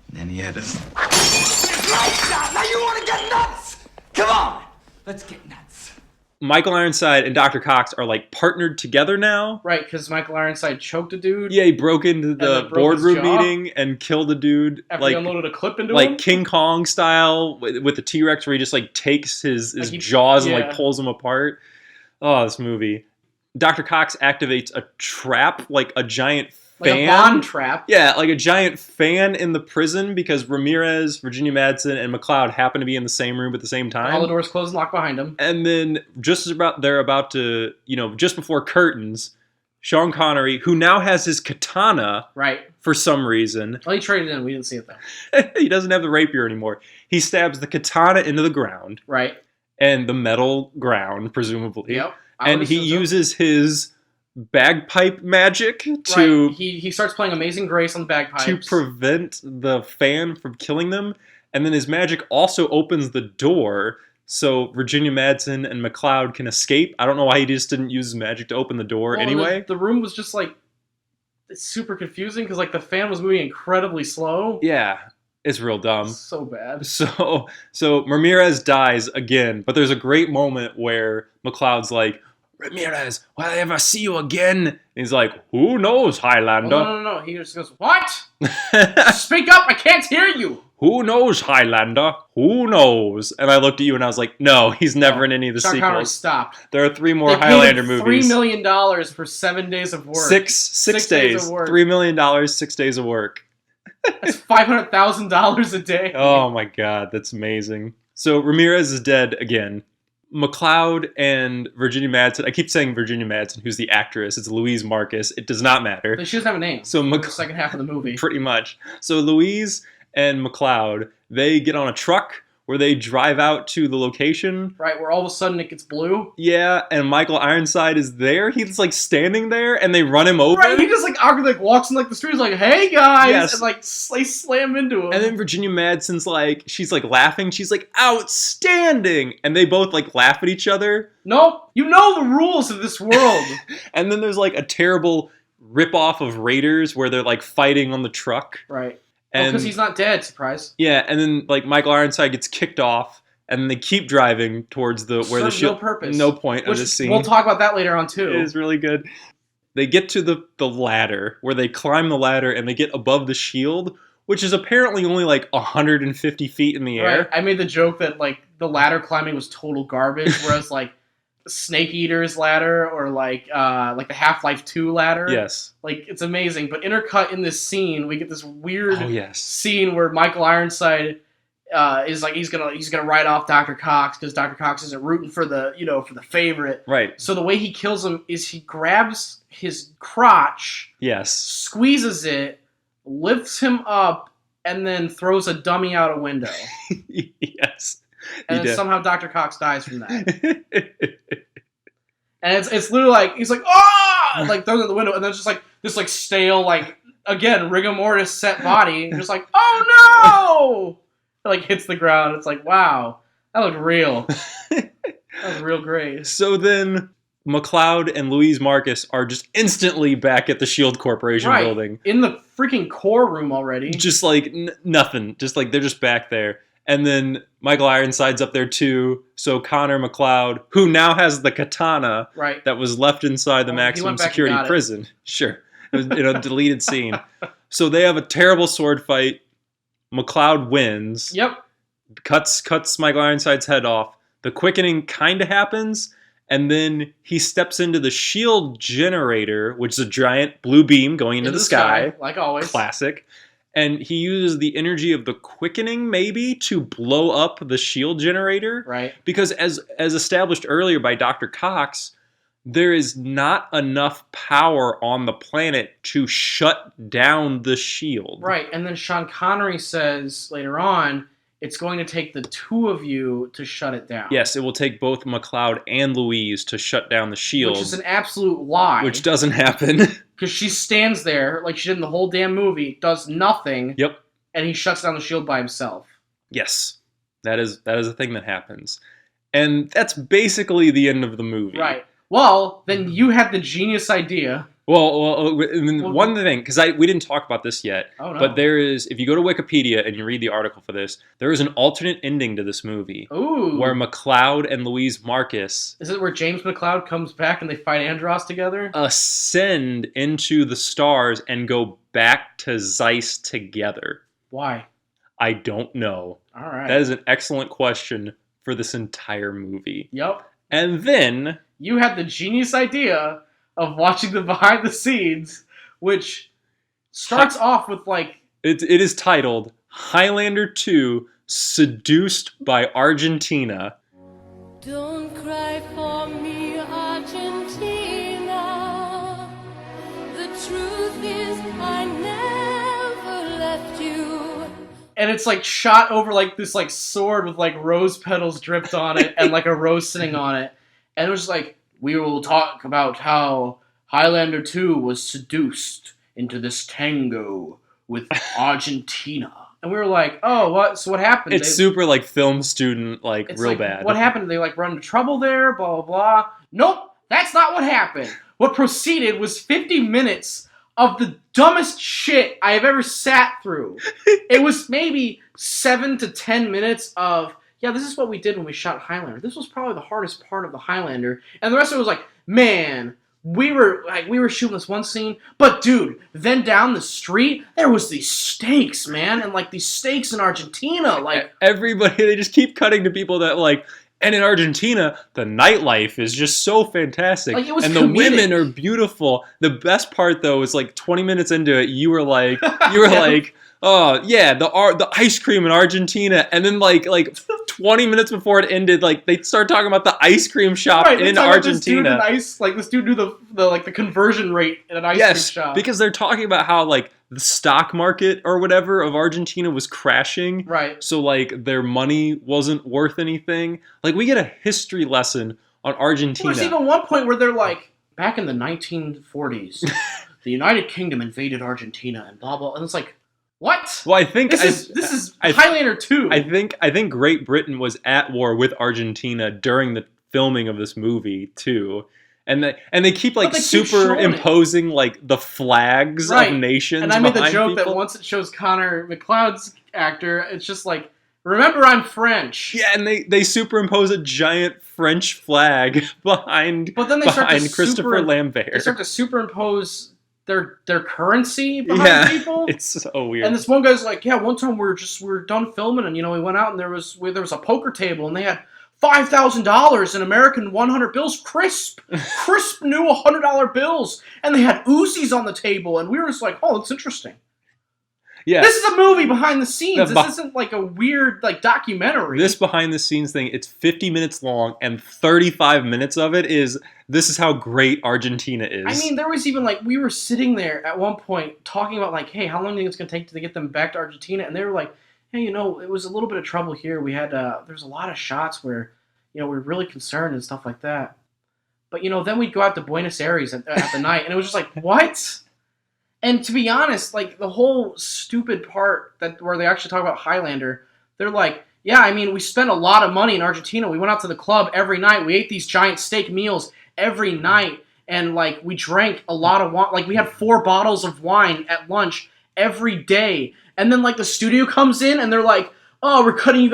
And then he had us. Right shot! Now you want to get nuts? Come on! Let's get nuts. Michael Ironside and Dr. Cox are like partnered together now. Right, because Michael Ironside choked a dude. Yeah, he broke into the boardroom meeting and killed a dude. After he unloaded a clip into him? Like King Kong style with the T-Rex, where he just like takes his jaws and like pulls them apart. Oh, this movie. Dr. Cox activates a trap, like a giant fan. Like a bond trap. Yeah, like a giant fan in the prison because Ramirez, Virginia Madsen, and McCloud happen to be in the same room at the same time. All the doors closed and locked behind them. And then just before curtains, Sean Connery, who now has his katana for some reason. Well, he traded in. We didn't see it though. He doesn't have the rapier anymore. He stabs the katana into the ground. Right. And the metal ground, presumably. Yep. And he uses his bagpipe magic to he starts playing Amazing Grace on the bagpipes to prevent the fan from killing them, and then his magic also opens the door so Virginia Madsen and McCloud can escape. I don't know why he just didn't use his magic to open the door anyway. The room was just like super confusing because like the fan was moving incredibly slow. Yeah, it's real dumb. So bad. So Ramirez dies again, but there's a great moment where McCloud's like, Ramirez, will I ever see you again? And he's like, who knows, Highlander? Oh, no. He just goes, what? Speak up, I can't hear you. Who knows, Highlander? Who knows? And I looked at you and I was like, no, he's never in any of the Sean sequels. Connery stopped. There are 3 more Highlander movies. $3 million for 7 days of work. Six days of work. $3 million, 6 days of work. That's $500,000 a day. Oh my God, that's amazing. So Ramirez is dead again. McCloud and Virginia Madsen. I keep saying Virginia Madsen, who's the actress. It's Louise Marcus. It does not matter. But she doesn't have a name. So the second half of the movie. Pretty much. So Louise and McCloud, they get on a truck where they drive out to the location. Right, where all of a sudden it gets blue. Yeah, and Michael Ironside is there. He's like standing there, and they run him over. Right, he just like awkwardly walks in like the street. He's like, "Hey guys!" and like they slam into him. And then Virginia Madsen's like, she's like laughing. She's like, "Outstanding!" And they both like laugh at each other. Nope, you know the rules of this world. And then there's like a terrible ripoff of Raiders where they're like fighting on the truck. Right. Because he's not dead, surprise. Yeah, and then like Michael Ironside gets kicked off, and then they keep driving towards the where the shield. No purpose. No point of this scene. We'll talk about that later on too. It is really good. They get to the ladder where they climb the ladder and they get above the shield, which is apparently only like 150 feet in the air. Right. I made the joke that like the ladder climbing was total garbage, whereas like Snake Eater's ladder or like the Half-Life 2 ladder. Yes. Like it's amazing. But intercut in this scene, we get this weird scene where Michael Ironside is like he's gonna write off Dr. Cox because Dr. Cox isn't rooting for the favorite. Right. So the way he kills him is he grabs his crotch, squeezes it, lifts him up, and then throws a dummy out a window. Yes. And then somehow Dr. Cox dies from that. And it's literally like he's like, oh, like throws it out the window, and then it's just like this like stale, like again, rigor mortis set body, and just like, oh no! like hits the ground. It's like, wow, that looked real. That was real great. So then McCloud and Louise Marcus are just instantly back at the S.H.I.E.L.D. Corporation building. In the freaking core room already. Just like nothing. Just like they're just back there. And then Michael Ironside's up there too. So Connor McCloud, who now has the katana that was left inside the maximum security prison. Sure. It was a deleted scene. So they have a terrible sword fight. McCloud wins. Yep. Cuts Michael Ironside's head off. The quickening kind of happens. And then he steps into the S.H.I.E.L.D. generator, which is a giant blue beam going into the sky. Like always. Classic. And he uses the energy of the quickening, maybe, to blow up the S.H.I.E.L.D. generator. Right. Because as established earlier by Dr. Cox, there is not enough power on the planet to shut down the S.H.I.E.L.D. Right. And then Sean Connery says later on, it's going to take the two of you to shut it down. Yes, it will take both McCloud and Louise to shut down the S.H.I.E.L.D. Which is an absolute lie. Which doesn't happen. Because she stands there, like she did in the whole damn movie, does nothing. Yep. And he shuts down the S.H.I.E.L.D. by himself. Yes. That is a thing that happens. And that's basically the end of the movie. Right. Well, then you had the genius idea. One thing, because we didn't talk about this yet, but there is, if you go to Wikipedia and you read the article for this, there is an alternate ending to this movie. Ooh. Where McCloud and Louise Marcus... Is it where James McCloud comes back and they fight Andros together? Ascend into the stars and go back to Zeiss together. Why? I don't know. All right. That is an excellent question for this entire movie. Yep. And then... You had the genius idea of watching the behind the scenes, which starts off with like... It is titled Highlander 2 Seduced by Argentina. Don't cry for me, Argentina. The truth is I never left you. And it's like shot over like this like sword with like rose petals dripped on it and like a rose sitting on it. And it was like, we will talk about how Highlander 2 was seduced into this tango with Argentina. And we were like, oh, what? So what happened? It's super like film student, like real bad. What happened? They like run into trouble there, blah, blah, blah. Nope, that's not what happened. What proceeded was 50 minutes of the dumbest shit I have ever sat through. It was maybe 7 to 10 minutes of... Yeah, this is what we did when we shot Highlander. This was probably the hardest part of the Highlander. And the rest of it was like, man, we were shooting this one scene, but dude, then down the street, there was these stakes, man, and like these stakes in Argentina, like everybody, they just keep cutting to people that like, and in Argentina, the nightlife is just so fantastic. Like, it was and comedic. The women are beautiful. The best part though is like 20 minutes into it, you were like, oh yeah, the ice cream in Argentina, and then like 20 minutes before it ended, like they start talking about the ice cream shop in Argentina. This dude knew the conversion rate in an ice cream shop. Because they're talking about how like the stock market or whatever of Argentina was crashing. Right. So like their money wasn't worth anything. Like we get a history lesson on Argentina. There's even one point where they're like, back in the 1940s, the United Kingdom invaded Argentina and blah blah, and it's like, what? Well, I think this is Highlander 2. I think Great Britain was at war with Argentina during the filming of this movie too, and they keep like superimposing like the flags of nations. And I made the joke that once it shows Connor McCloud's actor, it's just like, remember I'm French. Yeah, and they superimpose a giant French flag behind. But then they start to Christopher Lambert. They start to superimpose their currency behind people. It's so weird. And this one guy's like, yeah, one time we were done filming, and we went out and there was a poker table and they had $5,000 in American 100 bills, crisp new $100 bills, and they had Uzis on the table, and we were just like, oh, that's interesting. Yeah, this is a movie behind the scenes. This isn't like a weird like documentary. This behind the scenes thing, it's 50 minutes long, and 35 minutes of it is this is how great Argentina is. I mean, there was even like we were sitting there at one point talking about like, hey, how long do you think it's gonna take to get them back to Argentina? And they were like, hey, it was a little bit of trouble here. We had there's a lot of shots where we're really concerned and stuff like that. But then we'd go out to Buenos Aires at the night, and it was just like, what? And to be honest, like the whole stupid part where they actually talk about Highlander, they're like, yeah, I mean, we spent a lot of money in Argentina. We went out to the club every night. We ate these giant steak meals every night. And, like, we drank a lot of wine. Like, we had 4 bottles of wine at lunch every day. And then, like, the studio comes in and they're like, oh, we're cutting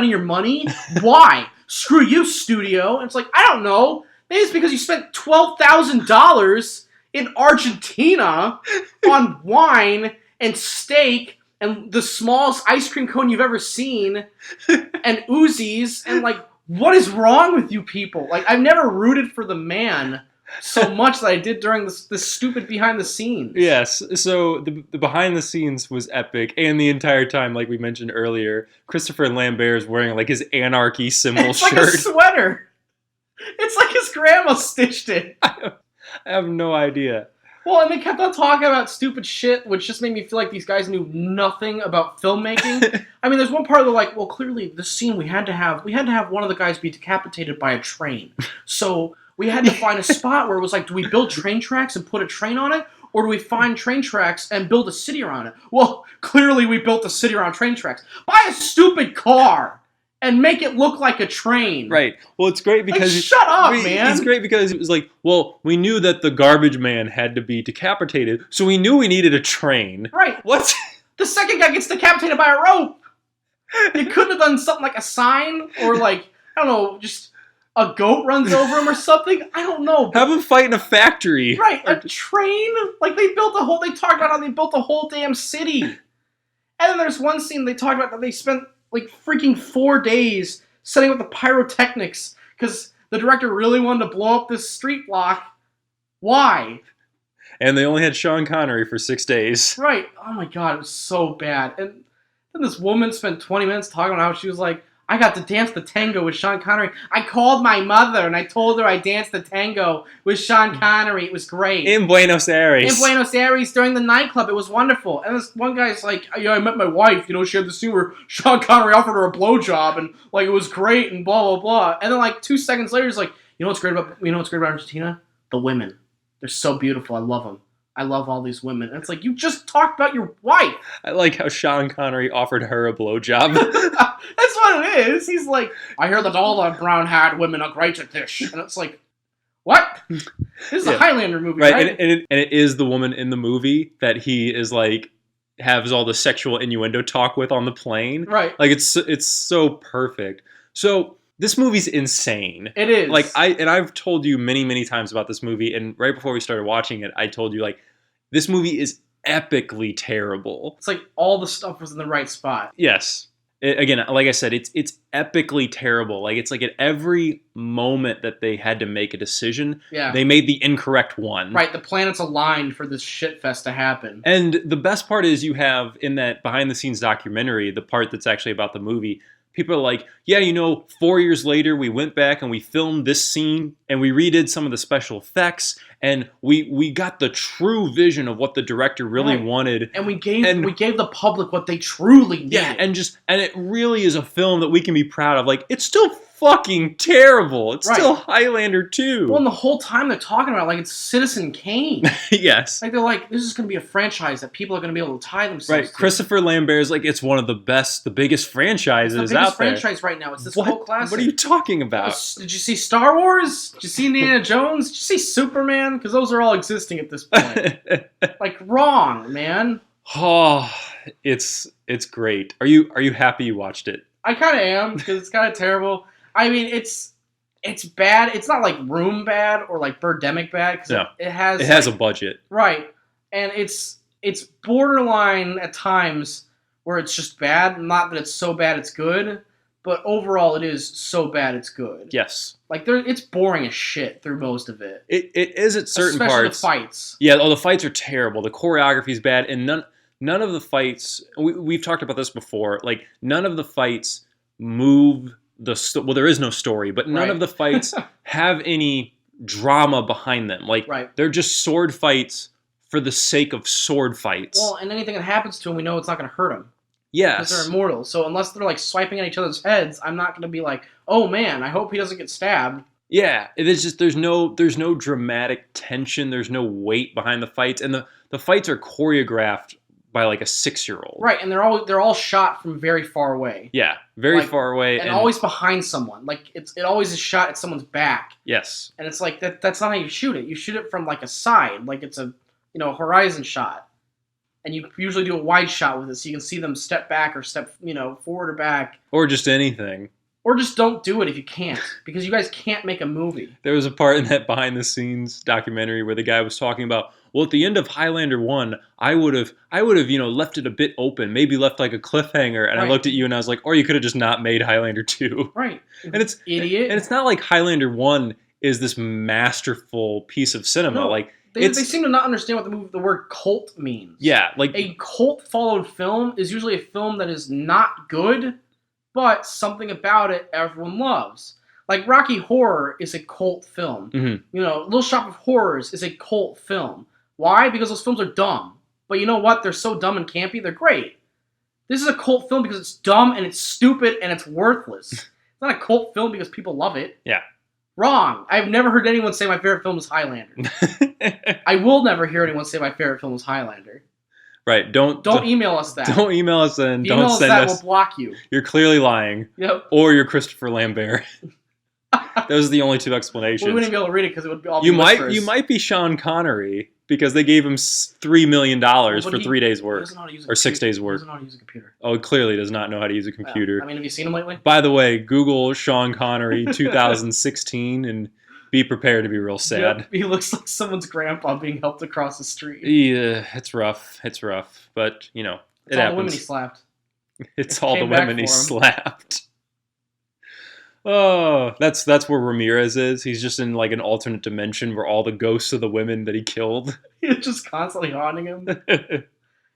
your money? Why? Screw you, studio. And it's like, I don't know. Maybe it's because you spent $12,000 in Argentina on wine and steak and the smallest ice cream cone you've ever seen and Uzis. And, like, what is wrong with you people? Like, I've never rooted for the man so much that I did during this stupid behind the scenes. Yes, so the behind the scenes was epic, and the entire time, like we mentioned earlier, Christopher Lambert is wearing like his anarchy symbol shirt. It's like a sweater. It's like his grandma stitched it. I have no idea. Well, and they kept on talking about stupid shit, which just made me feel like these guys knew nothing about filmmaking. I mean, there's one part where they're like, well, clearly this scene we had to have one of the guys be decapitated by a train. So we had to find a spot where it was like, do we build train tracks and put a train on it? Or do we find train tracks and build a city around it? Well, clearly we built a city around train tracks. Buy a stupid car and make it look like a train. Right. Well, it's great because... Like, shut up, man! It's great because it was like, well, we knew that the garbage man had to be decapitated, so we knew we needed a train. Right. What? The second guy gets decapitated by a rope. You couldn't have done something like a sign or like, I don't know, just... a goat runs over him or something? I don't know. Have him fight in a factory. Right, a train? Like, they talked about how they built a whole damn city. And then there's one scene they talked about that they spent, like, freaking 4 days setting up the pyrotechnics because the director really wanted to blow up this street block. Why? And they only had Sean Connery for 6 days. Right. Oh my god, it was so bad. And then this woman spent 20 minutes talking about how she was like, I got to dance the tango with Sean Connery. I called my mother and I told her I danced the tango with Sean Connery. It was great. In Buenos Aires. In Buenos Aires during the nightclub. It was wonderful. And this one guy's like, yeah, I met my wife. You know, she had the scene where Sean Connery offered her a blowjob and like it was great and blah, blah, blah. And then like 2 seconds later, he's like, you know what's great about Argentina? The women. They're so beautiful. I love them. I love all these women. And it's like, you just talked about your wife. I like how Sean Connery offered her a blowjob. That's what it is. He's like, I hear that all the brown-haired women are great at this. And it's like, what? This is a Highlander movie, right? And it is the woman in the movie that he is like, has all the sexual innuendo talk with on the plane. Right. Like, it's so perfect. So... this movie's insane. It is. Like I've told you many, many times about this movie, and right before we started watching it, I told you like this movie is epically terrible. It's like all the stuff was in the right spot. Yes. Again, like I said, it's epically terrible. Like it's like at every moment that they had to make a decision, they made the incorrect one. Right, the planets aligned for this shit fest to happen. And the best part is you have in that behind the scenes documentary, the part that's actually about the movie. People are like, yeah, 4 years later, we went back and we filmed this scene and we redid some of the special effects and we got the true vision of what the director really wanted. And we gave the public what they truly needed. Yeah, and it really is a film that we can be proud of. Like, it's still fucking terrible. It's still Highlander 2. Well, and the whole time they're talking about it like it's Citizen Kane. Yes. Like, they're like, this is going to be a franchise that people are going to be able to tie themselves to. Christopher Lambert is like, it's one of the biggest franchises out there. It's the biggest franchise right now. It's this whole classic. What are you talking about? Did you see Star Wars? Did you see Indiana Jones? Did you see Superman? Because those are all existing at this point. Like, wrong, man. Oh, it's great. Are you happy you watched it? I kind of am, because it's kind of terrible. I mean, it's bad. It's not like Room bad or like Birdemic bad, because it has a budget. Right. And it's borderline at times where it's just bad. Not that it's so bad it's good, but overall it is so bad it's good. Yes. Like, it's boring as shit through most of it. It is at certain parts. Especially the fights. Yeah, the fights are terrible. The choreography's bad, and none of the fights... We've talked about this before. Like, none of the fights move... well, there is no story, but none of the fights have any drama behind them. Like, they're just sword fights for the sake of sword fights. Well, and anything that happens to them, we know it's not going to hurt them. Yes. Because they're immortal. So unless they're, like, swiping at each other's heads, I'm not going to be like, oh, man, I hope he doesn't get stabbed. Yeah. It's just, there's no dramatic tension. There's no weight behind the fights. And the fights are choreographed by like a 6-year-old. Right, and they're all shot from very far away. Yeah, very far away, and always behind someone. Like it always is shot at someone's back. Yes, and it's like that's not how you shoot it. You shoot it from like a side, like it's a horizon shot, and you usually do a wide shot with it, so you can see them step back or step forward or back, or just anything. Or just don't do it if you can't, because you guys can't make a movie. There was a part in that behind-the-scenes documentary where the guy was talking about, well, at the end of Highlander 1, I would have, left it a bit open, maybe left like a cliffhanger, and I looked at you and I was like, or you could have just not made Highlander 2. Right. And it's idiot. And it's not like Highlander 1 is this masterful piece of cinema. No, like they seem to not understand what the word cult means. Yeah, like a cult-followed film is usually a film that is not good, but something about it everyone loves. Like Rocky Horror is a cult film. Mm-hmm. Little Shop of Horrors is a cult film. Why? Because those films are dumb. But you know what? They're so dumb and campy, they're great. This is a cult film because it's dumb and it's stupid and it's worthless. It's not a cult film because people love it. Yeah. Wrong. I've never heard anyone say my favorite film is Highlander. I will never hear anyone say my favorite film is Highlander. Right. Don't email us that. Don't email us and don't send us. We'll block you. You're clearly lying. Yep. Or you're Christopher Lambert. Those are the only two explanations. We wouldn't be able to read it because it would all be you whispers. might be Sean Connery because they gave him $3 million for 3 days' work or 6 days' work. He doesn't know how to use a computer. Oh, he clearly does not know how to use a computer. I mean, have you seen him lately? By the way, Google Sean Connery 2016 and be prepared to be real sad. Yep, he looks like someone's grandpa being helped across the street. Yeah, it's rough. It's rough, but it happens. All the women he slapped. It's all the women he slapped. Oh, that's where Ramirez is. He's just in like an alternate dimension where all the ghosts of the women that he killed. It's just constantly haunting him.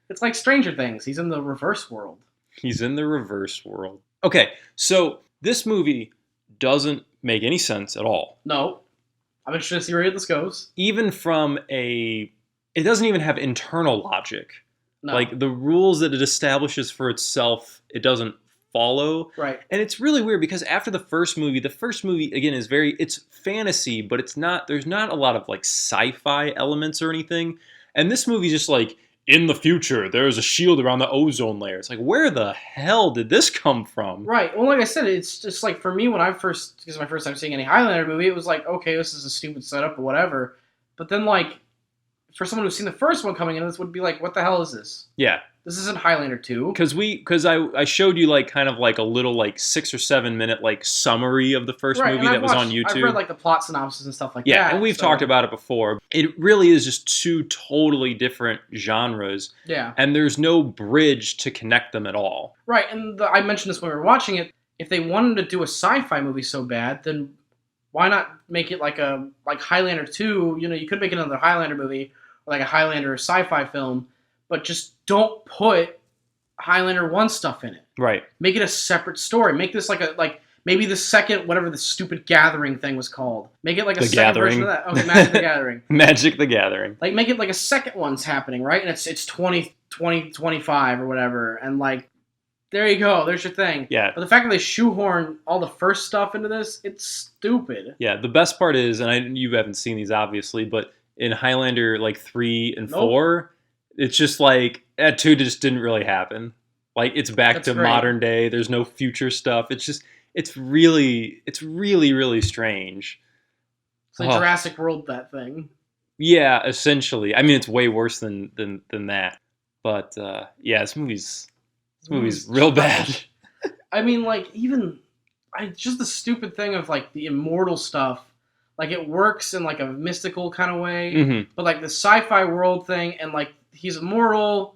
It's like Stranger Things. He's in the reverse world. He's in the reverse world. Okay, so this movie doesn't make any sense at all. No. I'm interested to see where this goes. Even from it doesn't even have internal logic. No. Like the rules that it establishes for itself, it doesn't follow. Right. And it's really weird because after the first movie again is it's fantasy, but there's not a lot of like sci-fi elements or anything. And this movie's just like, in the future, there's a shield around the ozone layer. It's like, where the hell did this come from? Right. Well, like I said, it's just like for me because my first time seeing any Highlander movie, it was like, okay, this is a stupid setup or whatever. But then like, for someone who's seen the first one coming in, this would be like, what the hell is this? Yeah. This isn't Highlander 2. Because I showed you like kind of like a little like 6 or 7 minute like summary of the first movie that was on YouTube. I've read like the plot synopsis and stuff like that. Yeah, and we've talked about it before. It really is just 2 totally different genres. Yeah. And there's no bridge to connect them at all. Right, and I mentioned this when we were watching it. If they wanted to do a sci-fi movie so bad, then why not make it like Highlander 2? You could make another Highlander movie or like a Highlander sci-fi film, but just don't put Highlander 1 stuff in it. Right. Make it a separate story. Make this like maybe the second, whatever the stupid Gathering thing was called. Make it like a second version of that. Okay, Magic the Gathering. Magic the Gathering. Like make it like a second one's happening, right? And it's 2025 or whatever, and like there you go. There's your thing. Yeah. But the fact that they shoehorn all the first stuff into this, it's stupid. Yeah. The best part is, and you haven't seen these obviously, but in Highlander like 3 and 4, it's just like that 2 just didn't really happen. Like it's back to modern day. There's no future stuff. It's really strange. It's like Jurassic World, that thing. Yeah, essentially. I mean, it's way worse than that. But yeah, this movie's real bad. I mean, like just the stupid thing of like the immortal stuff. Like it works in like a mystical kind of way, but like the sci-fi world thing, and like he's immortal,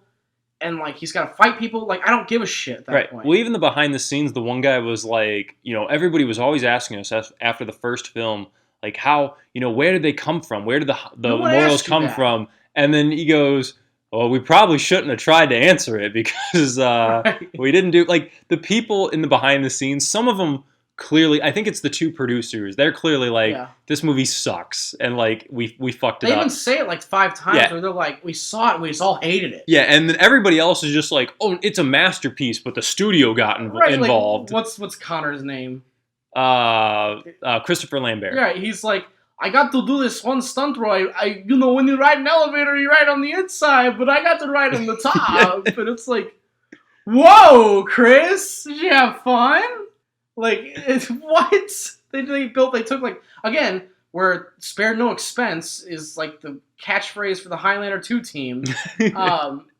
and like he's got to fight people. Like I don't give a shit at that point. Well, even the behind the scenes, the one guy was like, everybody was always asking us after the first film, like how, where did they come from? Where did the immortals come from? And then he goes, well, we probably shouldn't have tried to answer it because we didn't do like the people in the behind the scenes. Some of them. Clearly, I think it's the 2 producers. They're clearly like, this movie sucks, and like we fucked it up. They even say it like 5 times, where they're like, we saw it, and we just all hated it. Yeah, and then everybody else is just like, oh, it's a masterpiece, but the studio got involved. Like, what's Connor's name? Christopher Lambert. Right, he's like, I got to do this one stunt where I when you ride an elevator, you ride on the inside, but I got to ride on the top. And it's like, whoa, Chris, did you have fun? Like, it's what? They took, like, again, where spared no expense is, like, the catchphrase for the Highlander 2 team,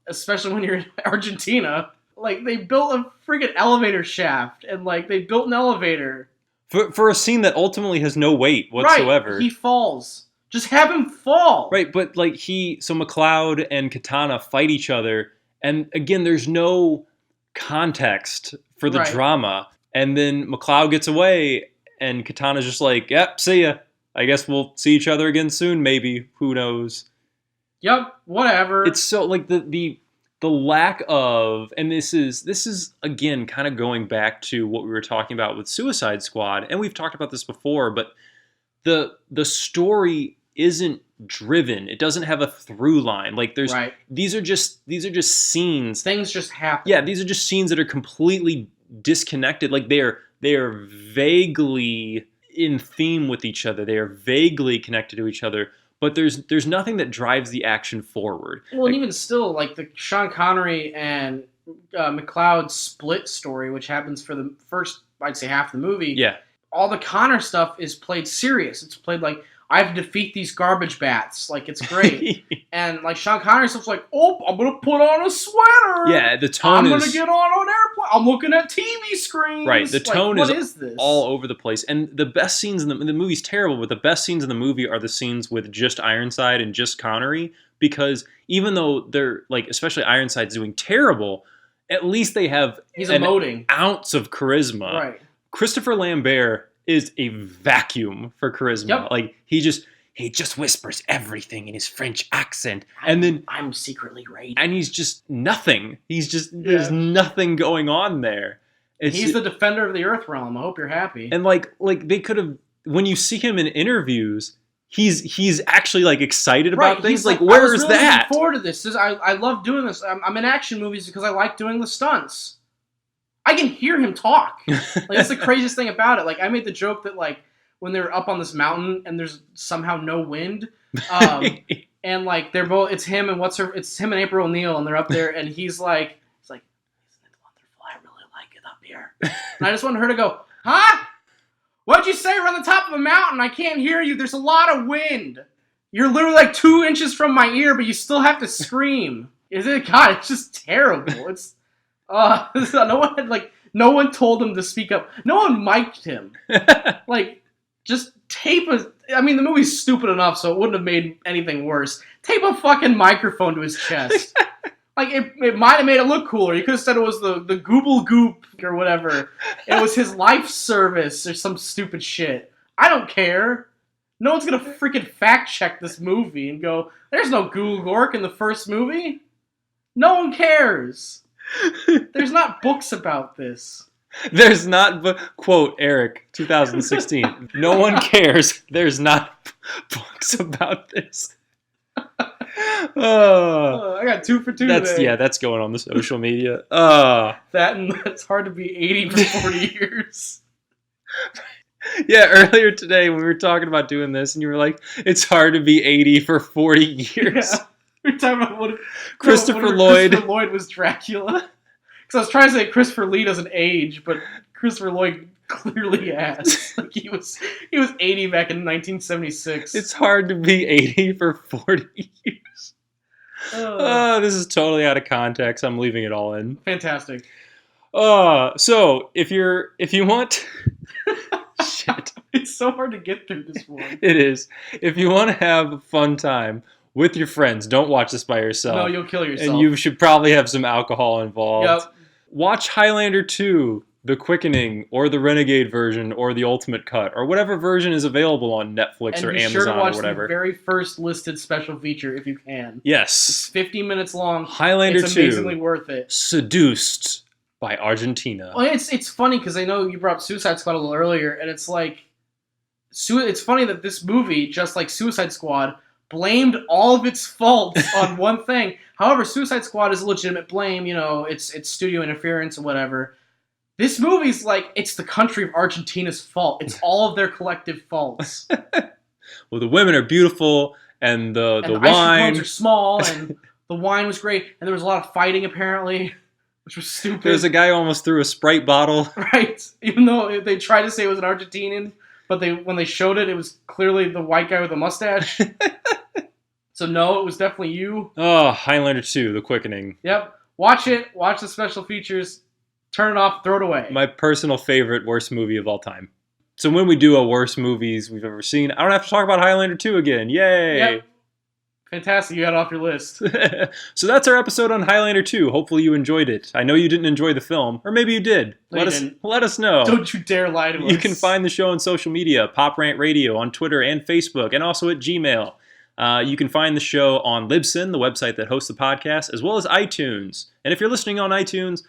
especially when you're in Argentina. Like, they built a freaking elevator shaft, and, like, they built an elevator. For a scene that ultimately has no weight whatsoever. Right, he falls. Just have him fall. Right, but like so McLeod and Katana fight each other, and again, there's no context for the drama. And then McLeod gets away, and Katana's just like, yep, see ya. I guess we'll see each other again soon, maybe. Who knows? Yep, whatever. It's so, like, the lack of, and this is again kind of going back to what we were talking about with Suicide Squad, and we've talked about this before, but the story isn't driven. It doesn't have a through line. Like, these are just scenes. Things just happen. Yeah, these are just scenes that are completely disconnected. Like, they are vaguely in theme with each other. They are vaguely connected to each other. But there's nothing that drives the action forward. Well, and even still, like the Sean Connery and McLeod split story, which happens for the first, I'd say, half of the movie. Yeah. All the Connor stuff is played serious. It's played like, I have to defeat these garbage bats. Like, it's great. And, like, Sean Connery stuff's like, oh, I'm going to put on a sweater. Yeah, the tone I'm going to get on an airplane. I'm looking at TV screens. Right, the tone is this? All over the place. And the best scenes in the movie's terrible, but the best scenes in the movie are the scenes with just Ironside and just Connery. Because even though they're, like, especially Ironside's doing terrible, at least they have emoting. Ounce of charisma. Right. Christopher Lambert is a vacuum for charisma. Yep. Like, he just whispers everything in his French accent, and then I'm secretly raging. And he's just nothing. There's nothing going on there. He's the defender of the Earth realm. I hope you're happy. And like they could have, when you see him in interviews, he's actually like excited about things. Like, where is that? Looking forward to this. I love doing this. I'm in action movies because I like doing the stunts. I can hear him talk. Like, that's the craziest thing about it. Like, I made the joke that, like, when they're up on this mountain and there's somehow no wind, and like they're both, it's him and April O'Neil, and they're up there, and he's like, isn't it wonderful? I really like it up here. And I just wanted her to go, huh? What'd you say? We're on the top of a mountain. I can't hear you. There's a lot of wind. You're literally like 2 inches from my ear, but you still have to scream. God, it's just terrible. It's no one told him to speak up. No one mic'd him. Like, just tape the movie's stupid enough, so it wouldn't have made anything worse. Tape a fucking microphone to his chest. Like, it might have made it look cooler. You could have said it was the Gooble Goop or whatever. It was his life service or some stupid shit. I don't care. No one's gonna freaking fact check this movie and go, there's no Google Gork in the first movie. No one cares. There's not books about this. There's not, quote, Eric, 2016. No one cares. There's not books about this. I got 2 for 2 today. Yeah, that's going on the social media. That and it's hard to be 80 for 40 years. Yeah, earlier today we were talking about doing this, and you were like, it's hard to be 80 for 40 years. Yeah. We were talking about what Christopher Lloyd was Dracula. Because I was trying to say Christopher Lee doesn't age, but Christopher Lloyd clearly has. Like, he was 80 back in 1976. It's hard to be 80 for 40 years. This is totally out of context. I'm leaving it all in. Fantastic. So if you want shit. It's so hard to get through this one. It is. If you want to have a fun time with your friends, don't watch this by yourself. No, you'll kill yourself. And you should probably have some alcohol involved. Yep. Watch Highlander 2, The Quickening, or the Renegade version, or the Ultimate Cut, or whatever version is available on Netflix or Amazon or whatever. And be sure to watch the very first listed special feature if you can. Yes. It's 50 minutes long. Highlander 2. It's amazingly worth it. Seduced by Argentina. Well, it's funny because I know you brought up Suicide Squad a little earlier, and it's like, it's funny that this movie, just like Suicide Squad, blamed all of its faults on one thing. However, Suicide Squad is a legitimate blame. You know, it's studio interference or whatever. This movie's like, it's the country of Argentina's fault. It's all of their collective faults. Well, the women are beautiful, and the ice wine are small, and the wine was great, and there was a lot of fighting apparently, which was stupid. There's a guy who almost threw a Sprite bottle. Right, even though they tried to say it was an Argentinian, but when they showed it, it was clearly the white guy with a mustache. So no, it was definitely you. Oh, Highlander 2, The Quickening. Yep, watch it. Watch the special features. Turn it off. Throw it away. My personal favorite worst movie of all time. So when we do a worst movies we've ever seen, I don't have to talk about Highlander 2 again. Yay! Yep. Fantastic, you got it off your list. So that's our episode on Highlander 2. Hopefully you enjoyed it. I know you didn't enjoy the film, or maybe you did. No, let us know. Don't you dare lie to us. You can find the show on social media, Pop Rant Radio, on Twitter and Facebook, and also at Gmail. You can find the show on Libsyn, the website that hosts the podcast, as well as iTunes. And if you're listening on iTunes,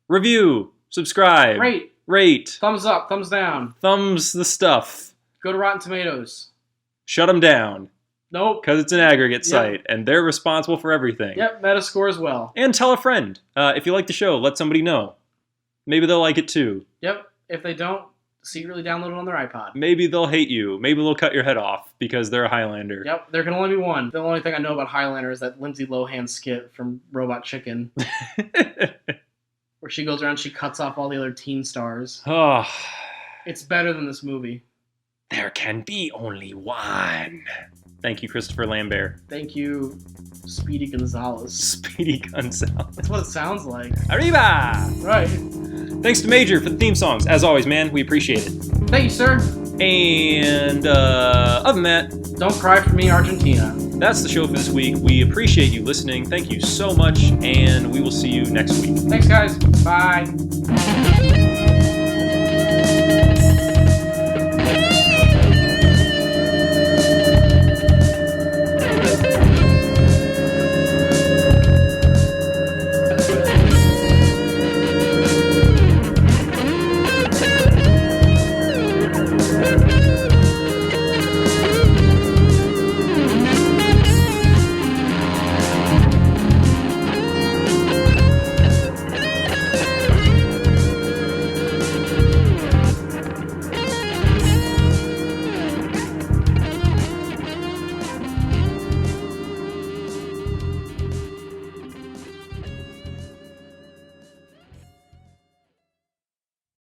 review, subscribe, rate, thumbs up, thumbs down, thumbs the stuff. Go to Rotten Tomatoes. Shut them down. Nope. Because it's an aggregate site, and they're responsible for everything. Yep, Metascore as well. And tell a friend. If you like the show, let somebody know. Maybe they'll like it too. Yep. If they don't, secretly download it on their iPod. Maybe they'll hate you. Maybe they'll cut your head off because they're a Highlander. Yep, there can only be one. The only thing I know about Highlander is that Lindsay Lohan skit from Robot Chicken. Where she goes around, she cuts off all the other teen stars. Oh. It's better than this movie. There can be only one. Thank you, Christopher Lambert. Thank you, Speedy Gonzalez. Speedy Gonzalez. That's what it sounds like. Arriba! Right. Thanks to Major for the theme songs. As always, man, we appreciate it. Thank you, sir. And other than that... Don't cry for me, Argentina. That's the show for this week. We appreciate you listening. Thank you so much, and we will see you next week. Thanks, guys. Bye.